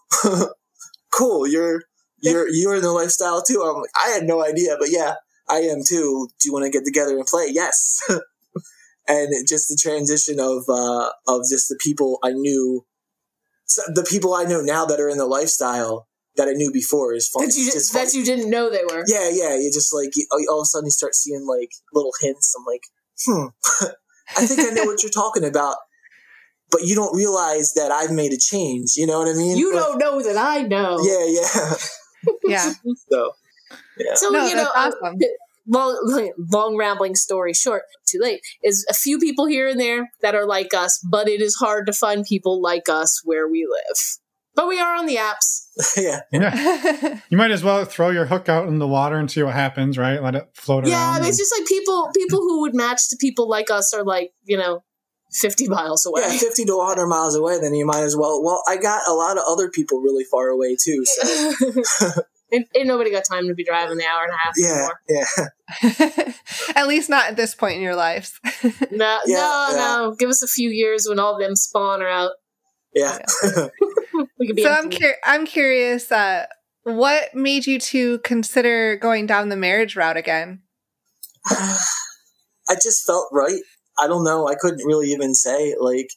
cool, you're in the lifestyle too. I'm like, I had no idea, but yeah, I am too. Do you want to get together and play? Yes. And just the transition of just the people I knew, the people I know now that are in the lifestyle that I knew before is fun. That you didn't know they were. Yeah. You just like, all of a sudden you start seeing like little hints. I'm like, I think I know what you're talking about, but you don't realize that I've made a change. You know what I mean? You don't know that I know. Yeah. Yeah. So, yeah. So, awesome. long rambling story short, too late, is a few people here and there that are like us, but it is hard to find people like us where we live. But we are on the apps. Yeah. You might as well throw your hook out in the water and see what happens, right? Let it float around. Yeah, it's just like people who would match to people like us are like, 50 miles away. Yeah, 50 to 100 miles away, then you might as well. Well, I got a lot of other people really far away too, so. Ain't nobody got time to be driving the hour and a half anymore. Yeah. At least not at this point in your lives. No. Give us a few years when all of them spawn are out. Yeah. We could be. So I'm curious, what made you two consider going down the marriage route again? I just felt right. I don't know. I couldn't really even say. Like,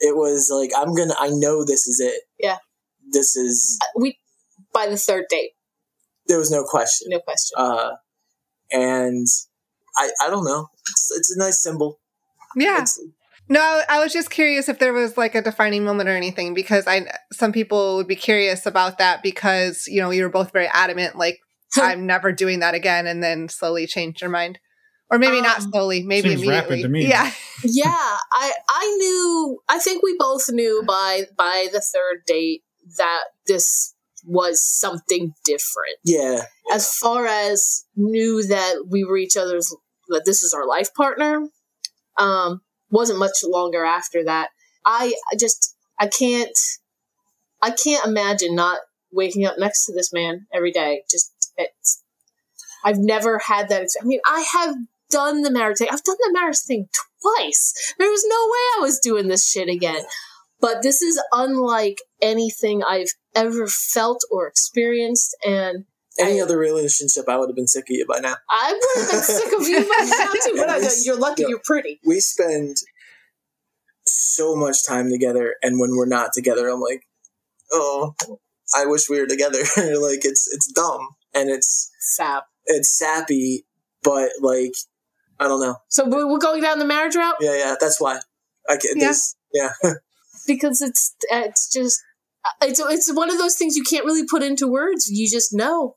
it was like, I know this is it. Yeah. This is. By the third date. There was no question. No question. And I don't know. It's a nice symbol. Yeah. No, I was just curious if there was like a defining moment or anything, because some people would be curious about that because, you were both very adamant, like, I'm never doing that again, and then slowly changed your mind. Or maybe not slowly, maybe seems immediately. rapid to me. Yeah. Yeah. I think we both knew by the third date that this was something different. Yeah. As far as knew that we were that this is our life partner, wasn't much longer after that. I can't imagine not waking up next to this man every day. I've never had that. I mean, I have done the marriage thing. I've done the marriage thing twice. There was no way I was doing this shit again. But this is unlike anything I've ever felt or experienced. And any other relationship, I would have been sick of you by now. I would have been sick of you by now too. But you're lucky you're pretty. We spend so much time together, and when we're not together, I'm like, oh, I wish we were together. Like, it's dumb, and it's sappy, but like, I don't know. So we're going down the marriage route? Yeah, that's why. Because it's just, it's one of those things you can't really put into words. You just know.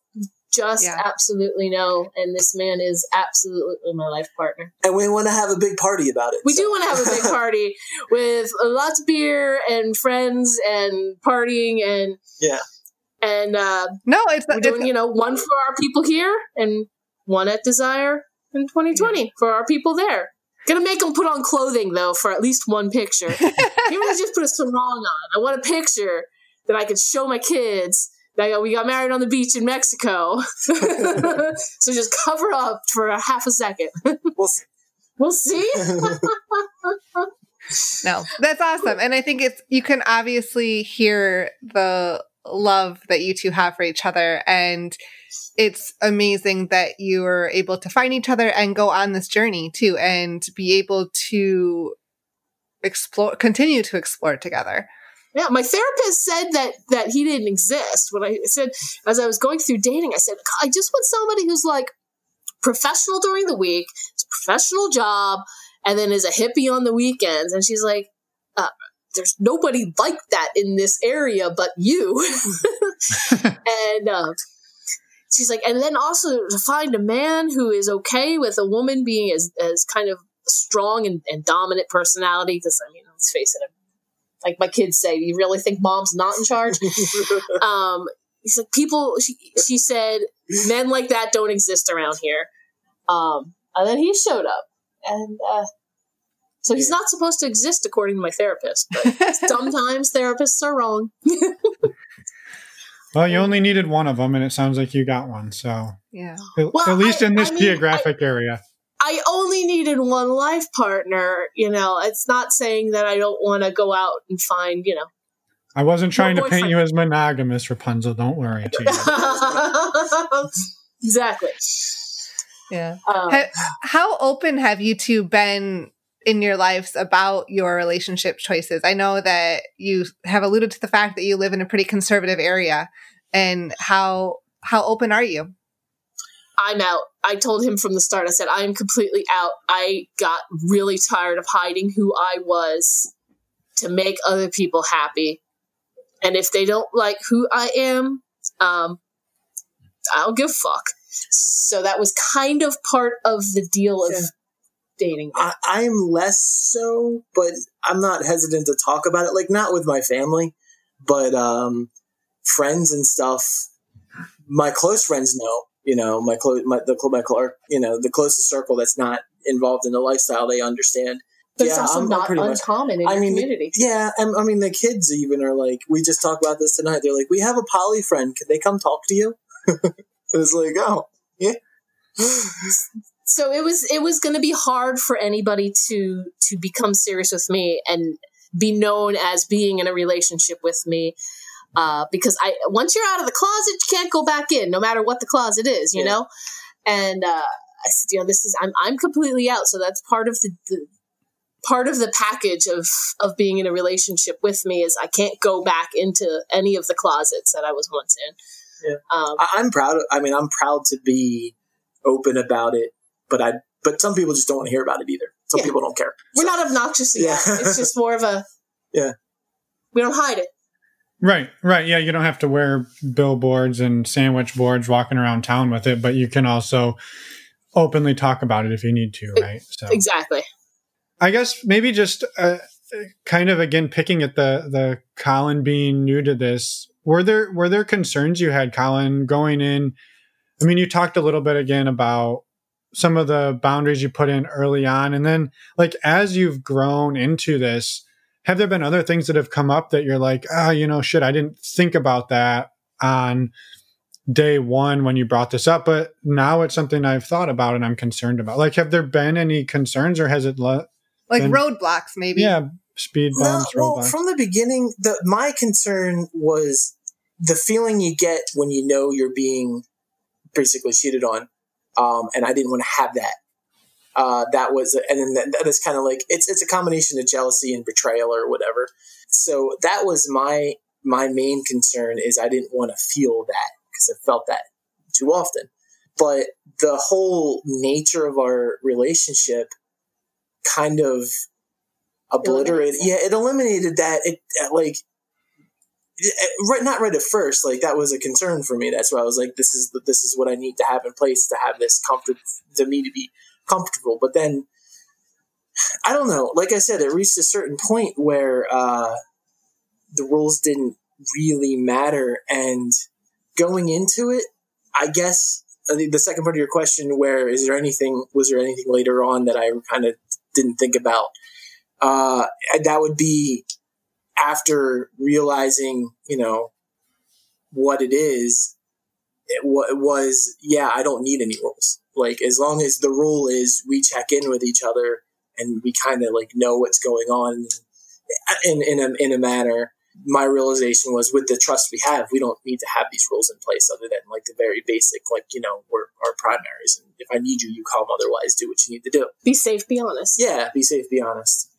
Absolutely know. And this man is absolutely my life partner. And we want to have a big party about it. We do want to have a big party with lots of beer and friends and partying and we're doing, one for our people here and one at Desire in 2020 for our people there. Gonna make them put on clothing though for at least one picture. You want to just put a sarong on. I want a picture that I could show my kids that we got married on the beach in Mexico. So just cover up for a half a second. We'll see. No, that's awesome. And I think you can obviously hear the love that you two have for each other. And it's amazing that you were able to find each other and go on this journey too, and be able to continue to explore together. Yeah, my therapist said that he didn't exist. When I said, as I was going through dating, I said, I just want somebody who's like professional during the week, it's a professional job, and then is a hippie on the weekends. And she's like, there's nobody like that in this area but you. And she's like, and then also to find a man who is okay with a woman being as kind of strong and dominant personality. Because, I mean, let's face it, like my kids say, you really think mom's not in charge? He said, she said, men like that don't exist around here. And then he showed up. And so he's not supposed to exist according to my therapist. But sometimes therapists are wrong. Well, you only needed one of them, and it sounds like you got one. So, yeah. At least in this geographic area. I only needed one life partner. It's not saying that I don't want to go out and find, I wasn't trying to paint you as monogamous, Rapunzel. Don't worry. Exactly. Yeah. How open have you two been in your lives about your relationship choices? I know that you have alluded to the fact that you live in a pretty conservative area, and how open are you? I'm out. I told him from the start, I said, I am completely out. I got really tired of hiding who I was to make other people happy. And if they don't like who I am, I don't give a fuck. So that was kind of part of the deal of dating. I'm less so, but I'm not hesitant to talk about it. Like, not with my family, but friends and stuff. My close friends know. The closest circle that's not involved in the lifestyle, they understand. But it's also not uncommon in the community. Yeah, I mean, the kids even are like, we just talked about this tonight. They're like, we have a poly friend. Can they come talk to you? It's like, oh, yeah. So it was going to be hard for anybody to become serious with me and be known as being in a relationship with me. Because once you're out of the closet, you can't go back in, no matter what the closet is, you know? And, I said, I'm completely out. So that's part of the package of being in a relationship with me is I can't go back into any of the closets that I was once in. Yeah. I'm proud to be open about it, but some people just don't want to hear about it either. Some people don't care. We're not obnoxious enough. It's just more of a, we don't hide it. Right. Yeah, you don't have to wear billboards and sandwich boards walking around town with it, but you can also openly talk about it if you need to, right? So exactly. I guess maybe just kind of, again, picking at the Colin being new to this, were there concerns you had, Colin, going in? I mean, you talked a little bit again about some of the boundaries you put in early on, and then like as you've grown into this, have there been other things that have come up that you're like, shit, I didn't think about that on day one when you brought this up, but now it's something I've thought about and I'm concerned about. Like, have there been any concerns, or has it been roadblocks, maybe? Yeah, speed bumps, roadblocks. From the beginning, my concern was the feeling you get when you know you're being basically cheated on, and I didn't want to have that. That was, and then that is kind of like it's a combination of jealousy and betrayal or whatever. So that was my main concern, is I didn't want to feel that, because I felt that too often. But the whole nature of our relationship kind of obliterated. Yeah, it eliminated that. Not right at first. Like, that was a concern for me. That's why I was like, this is what I need to have in place to have this to me to be comfortable. But then, I don't know. Like I said, it reached a certain point where the rules didn't really matter, and going into it, I guess the second part of your question, was there anything later on that I kind of didn't think about? That would be after realizing, what it is. It was, I don't need any rules. Like, as long as the rule is we check in with each other and we kind of like know what's going on in a manner. My realization was, with the trust we have, we don't need to have these rules in place other than like the very basic, like, we're our primaries. And if I need you, you come. Otherwise, do what you need to do. Be safe, be honest. Yeah, be safe, be honest.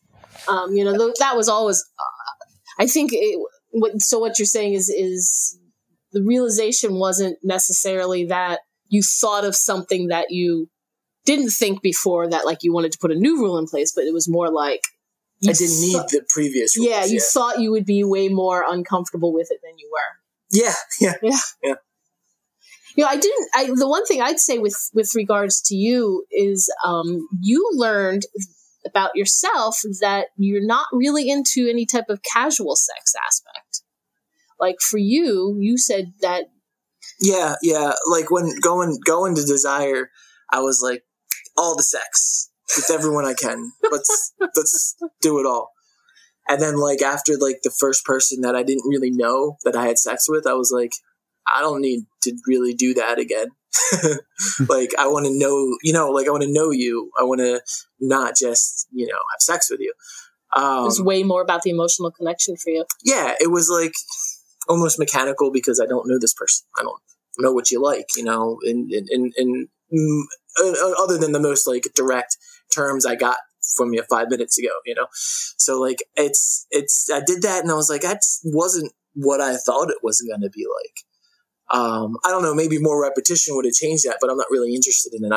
That was always, I think, so what you're saying is the realization wasn't necessarily that you thought of something that you didn't think before, that like you wanted to put a new rule in place, but it was more like, I didn't need the previous rules. Yeah, you thought you would be way more uncomfortable with it than you were. Yeah. The one thing I'd say with regards to you is you learned about yourself that you're not really into any type of casual sex aspect. Like, for you, you said that. Yeah. Like, when going to Desire, I was like, all the sex. With everyone I can. Let's do it all. And then, like, after like the first person that I didn't really know that I had sex with, I was like, I don't need to really do that again. Like, I want to know, I want to know you. I want to not just, have sex with you. It was way more about the emotional connection for you. Yeah, it was like almost mechanical, because I don't know this person. I don't know what you like, in other than the most like direct terms I got from you 5 minutes ago, So like, I did that, and I was like, that wasn't what I thought it was going to be like. I don't know, maybe more repetition would have changed that, but I'm not really interested in it.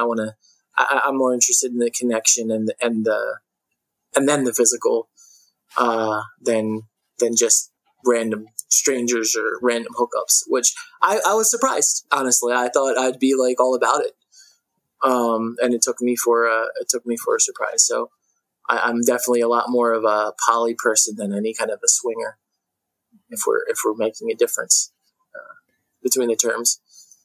I'm more interested in the connection and then the physical, than just random strangers or random hookups, which I was surprised, honestly. I thought I'd be like all about it. And it took me for a surprise. So I'm definitely a lot more of a poly person than any kind of a swinger, if we're making a difference between the terms.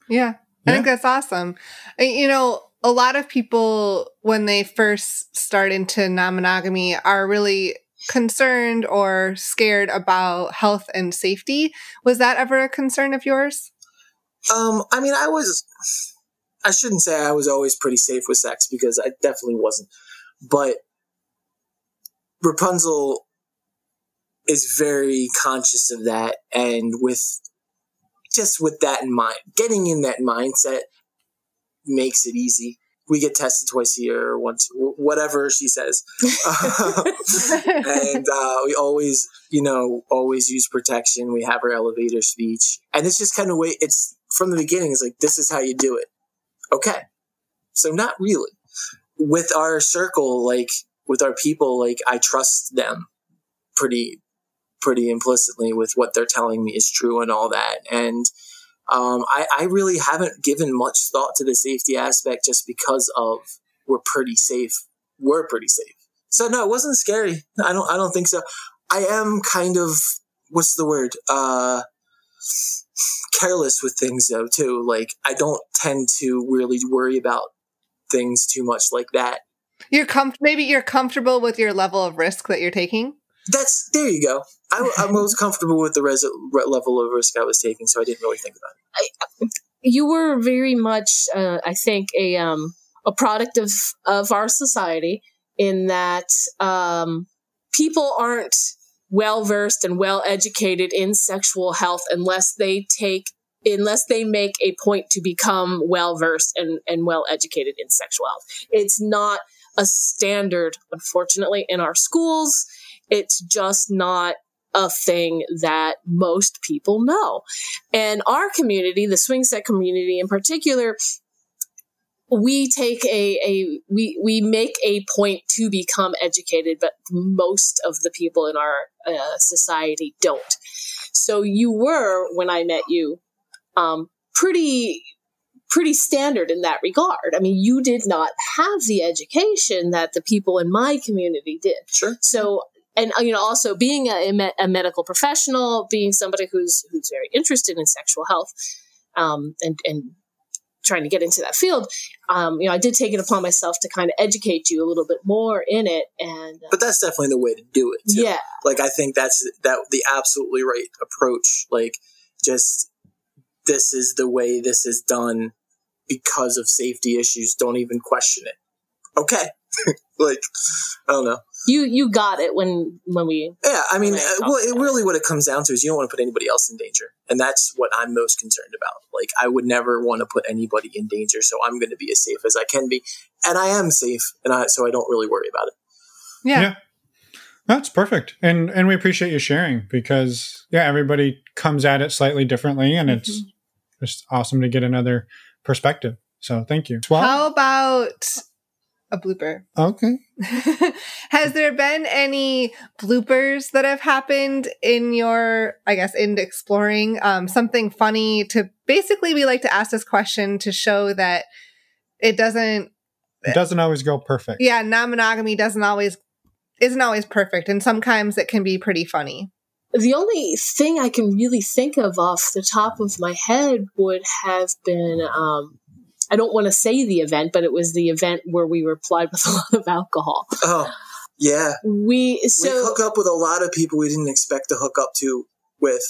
Yeah, I think that's awesome. A lot of people, when they first start into non-monogamy, are really concerned or scared about health and safety. Was that ever a concern of yours? I mean, I shouldn't say I was always pretty safe with sex, because I definitely wasn't. But Rapunzel is very conscious of that, and with that in mind, getting in that mindset makes it easy. We get tested twice a year, or once, whatever she says. And we always use protection. We have our elevator speech. And it's just kind of it's from the beginning, it's like, this is how you do it. Okay. So not really. With our circle, like with our people, like I trust them pretty implicitly with what they're telling me is true and all that. And I really haven't given much thought to the safety aspect, just because of we're pretty safe. So no, it wasn't scary. I don't think so. I am kind of, what's the word? Careless with things though too. Like I don't tend to really worry about things too much like that. Maybe you're comfortable with your level of risk that you're taking. There you go. I'm most comfortable with the level of risk I was taking, so I didn't really think about it. You were very much, I think, a product of our society, in that people aren't well versed and well educated in sexual health unless they make a point to become well versed and well educated in sexual health. It's not a standard, unfortunately, in our schools. It's just not a thing that most people know. And our community, the swing set community in particular, we take we make a point to become educated, but most of the people in our society don't. So you were, when I met you, pretty standard in that regard. I mean, you did not have the education that the people in my community did. Sure. So, and also being a medical professional, being somebody who's very interested in sexual health, and trying to get into that field, I did take it upon myself to kind of educate you a little bit more in it. And but that's definitely the way to do it too. Yeah. Like, I think that's the absolutely right approach. Like, just, this is the way this is done because of safety issues. Don't even question it. Okay. Like, I don't know. You got it when we. Yeah, I mean, really what it comes down to is you don't want to put anybody else in danger. And that's what I'm most concerned about. Like, I would never want to put anybody in danger, so I'm going to be as safe as I can be. And I am safe, so I don't really worry about it. Yeah. That's perfect. And we appreciate you sharing, because, everybody comes at it slightly differently, and it's just awesome to get another perspective. So thank you. Well, how about a blooper? Okay. Has there been any bloopers that have happened in your, in exploring something funny? To basically, we like to ask this question to show that it doesn't always go perfect. Yeah, non-monogamy isn't always perfect, and sometimes it can be pretty funny. The only thing I can really think of off the top of my head would have been, I don't want to say the event, but it was the event where we were plied with a lot of alcohol. Oh, yeah. We hook up with a lot of people we didn't expect to hook up with,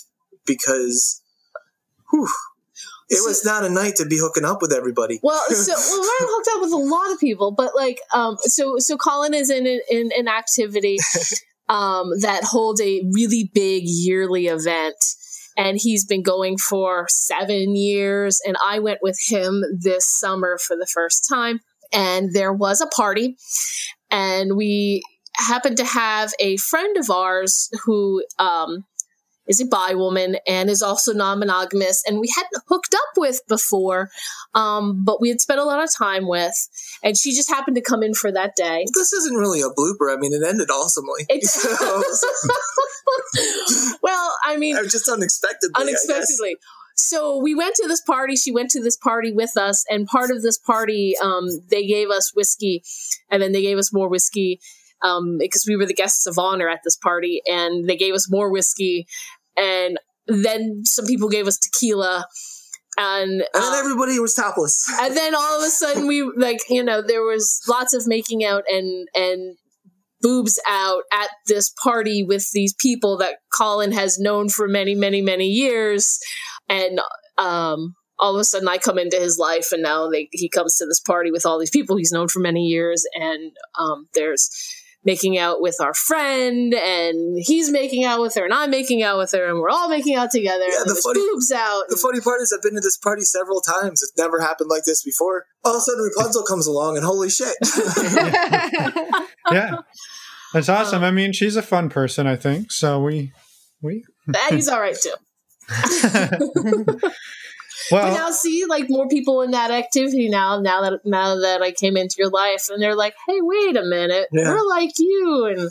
because it was not a night to be hooking up with everybody. Well, we're hooked up with a lot of people, but so Colin is in an activity that holds a really big yearly event. And he's been going for 7 years. And I went with him this summer for the first time. And there was a party. And we happened to have a friend of ours who is a bi woman and is also non-monogamous. And we hadn't hooked up with before, but we had spent a lot of time with. And she just happened to come in for that day. This isn't really a blooper. I mean, it ended awesomely. Well, I mean, just unexpectedly. So we went to this party. She went to this party with us, and part of this party, they gave us whiskey, and then they gave us more whiskey because we were the guests of honor at this party, and they gave us more whiskey, and then some people gave us tequila. And then everybody was topless. And then all of a sudden there was lots of making out and boobs out at this party with these people that Colin has known for many, many, many years. And all of a sudden I come into his life, and now he comes to this party with all these people he's known for many years. And there's making out with our friend, and he's making out with her, and I'm making out with her, and we're all making out together. Yeah, and there's boobs out. The funny part is I've been to this party several times. It's never happened like this before. All of a sudden Rapunzel comes along, and holy shit. Yeah. That's awesome. I mean, she's a fun person, I think. So we he's all right too. Well, but now see, more people in that activity now that I came into your life, and they're like, hey, wait a minute, we're like you. And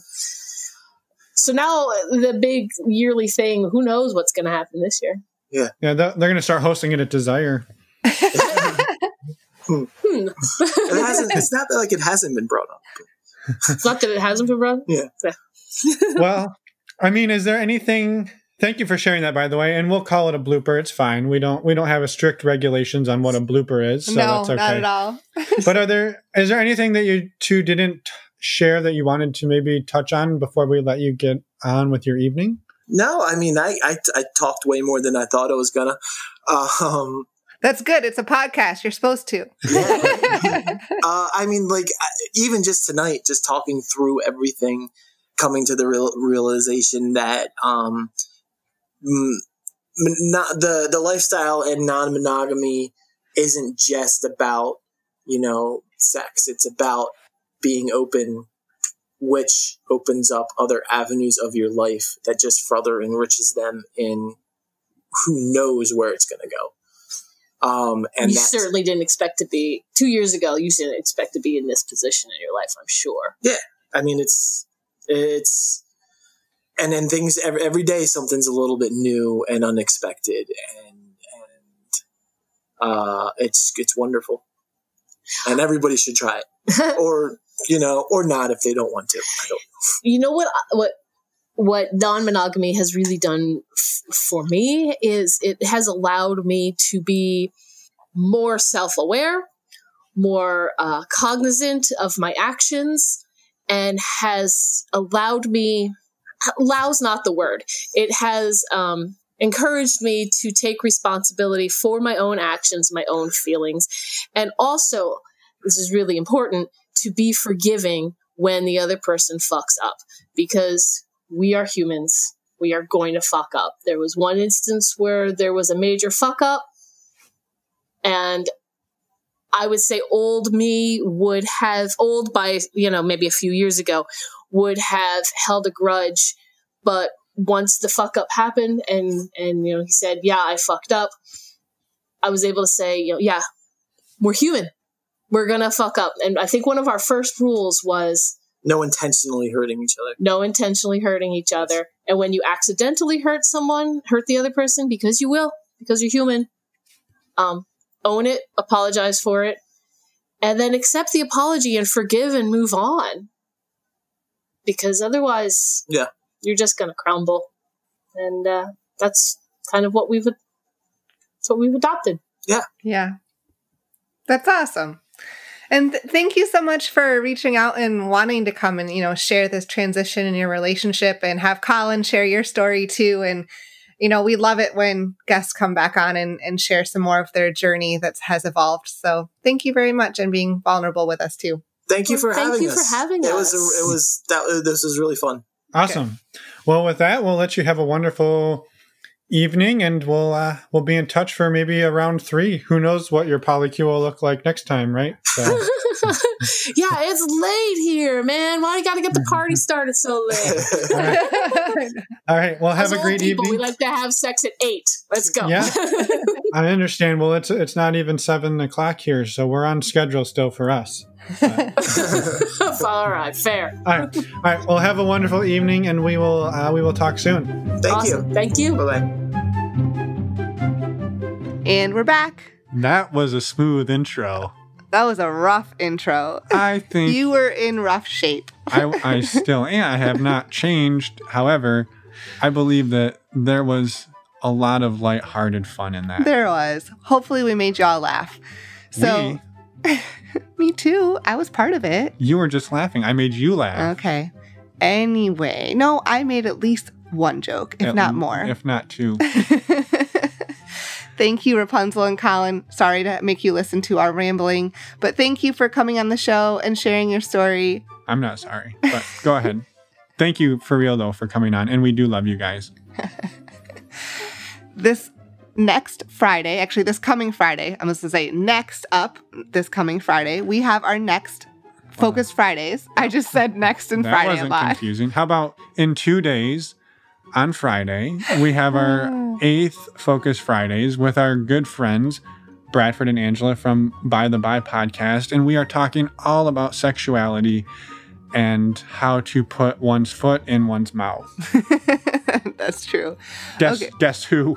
so now the big yearly thing, who knows what's going to happen this year? Yeah. Yeah, they're going to start hosting it at Desire. It's not like it hasn't been brought up. It's not that it hasn't been brought up? Yeah. Well, I mean, is there anything... Thank you for sharing that, by the way, and we'll call it a blooper. It's fine. We don't have a strict regulations on what a blooper is, so that's okay. Not at all. But is there anything that you two didn't share that you wanted to maybe touch on before we let you get on with your evening? No, I mean, I talked way more than I thought I was gonna. That's good. It's a podcast. You're supposed to. I mean, like, even just tonight, just talking through everything, coming to the realization that not the lifestyle and non-monogamy isn't just about, sex. It's about being open, which opens up other avenues of your life that just further enriches them in who knows where it's going to go. And you certainly didn't expect to be 2 years ago. You didn't expect to be in this position in your life, I'm sure. Yeah. I mean, it's, and then things every day, something's a little bit new and unexpected, and it's wonderful, and everybody should try it, or not if they don't want to. I don't know. You know what non-monogamy has really done for me is it has allowed me to be more self-aware, more cognizant of my actions, and has allowed me, allows not the word, it has encouraged me to take responsibility for my own actions, my own feelings, and also, this is really important, to be forgiving when the other person fucks up, because we are humans. We are going to fuck up. There was one instance where there was a major fuck up, and I would say old me would have, old by, maybe a few years ago, would have held a grudge. But once the fuck up happened and he said, yeah, I fucked up, I was able to say, yeah, we're human. We're going to fuck up. And I think one of our first rules was no intentionally hurting each other. No intentionally hurting each other. And when you accidentally hurt the other person, because you will, because you're human, own it, apologize for it, and then accept the apology and forgive and move on. Because otherwise, you're just going to crumble. And that's kind of what we've adopted. Yeah. Yeah. That's awesome. And thank you so much for reaching out and wanting to come and, share this transition in your relationship and have Colin share your story too. And, we love it when guests come back on and share some more of their journey that has evolved. So thank you very much and being vulnerable with us too. Thank you for having us. Thank you for having us. This was really fun. Awesome. Well, with that, we'll let you have a wonderful evening, and we'll be in touch for maybe a round 3. Who knows what your polycule will look like next time, right? So. Yeah, it's late here, man. Why you got to get the party started so late? All right. Well, have a great evening. We like to have sex at 8. Let's go. Yeah, I understand. Well, it's not even 7 o'clock here, so we're on schedule still for us. All right, fair. All right. Well, have a wonderful evening, and we will talk soon. Thank you. Thank you. Bye-bye. And we're back. That was a smooth intro. That was a rough intro. I think you were in rough shape. I still am. I have not changed. However, I believe that there was a lot of lighthearted fun in that. There was. Hopefully we made y'all laugh. So me too. I was part of it. You were just laughing. I made you laugh. Okay. Anyway, no, I made at least one joke, if not more. If not 2. Thank you, Rapunzel and Colin. Sorry to make you listen to our rambling, but thank you for coming on the show and sharing your story. I'm not sorry, but go ahead. Thank you for real, though, for coming on, and we do love you guys. This next Friday, actually this coming Friday, I'm going to say next up this coming Friday, we have our next Focus Fridays. I just said next and Friday a lot. That wasn't confusing. How about in 2 days on Friday, we have our 8th Focus Fridays with our good friends, Bradford and Angela from By the By podcast. And we are talking all about sexuality and how to put one's foot in one's mouth. That's true. Guess who?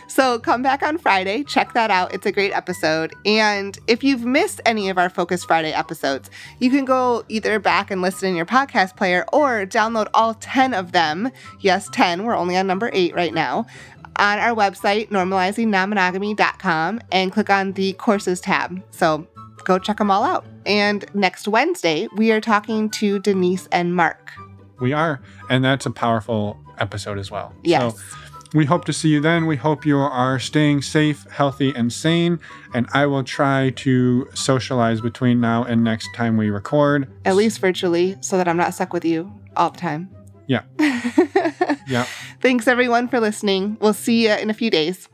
So come back on Friday. Check that out. It's a great episode. And if you've missed any of our Focus Friday episodes, you can go either back and listen in your podcast player or download all 10 of them. Yes, 10. We're only on number 8 right now. On our website, normalizingnonmonogamy.com, and click on the courses tab. So go check them all out. And next Wednesday, we are talking to Denise and Mark. We are. And that's a powerful episode as well. Yes. So we hope to see you then. We hope you are staying safe, healthy, and sane. And I will try to socialize between now and next time we record. At least virtually, so that I'm not stuck with you all the time. Yeah. Yeah. Thanks, everyone, for listening. We'll see you in a few days.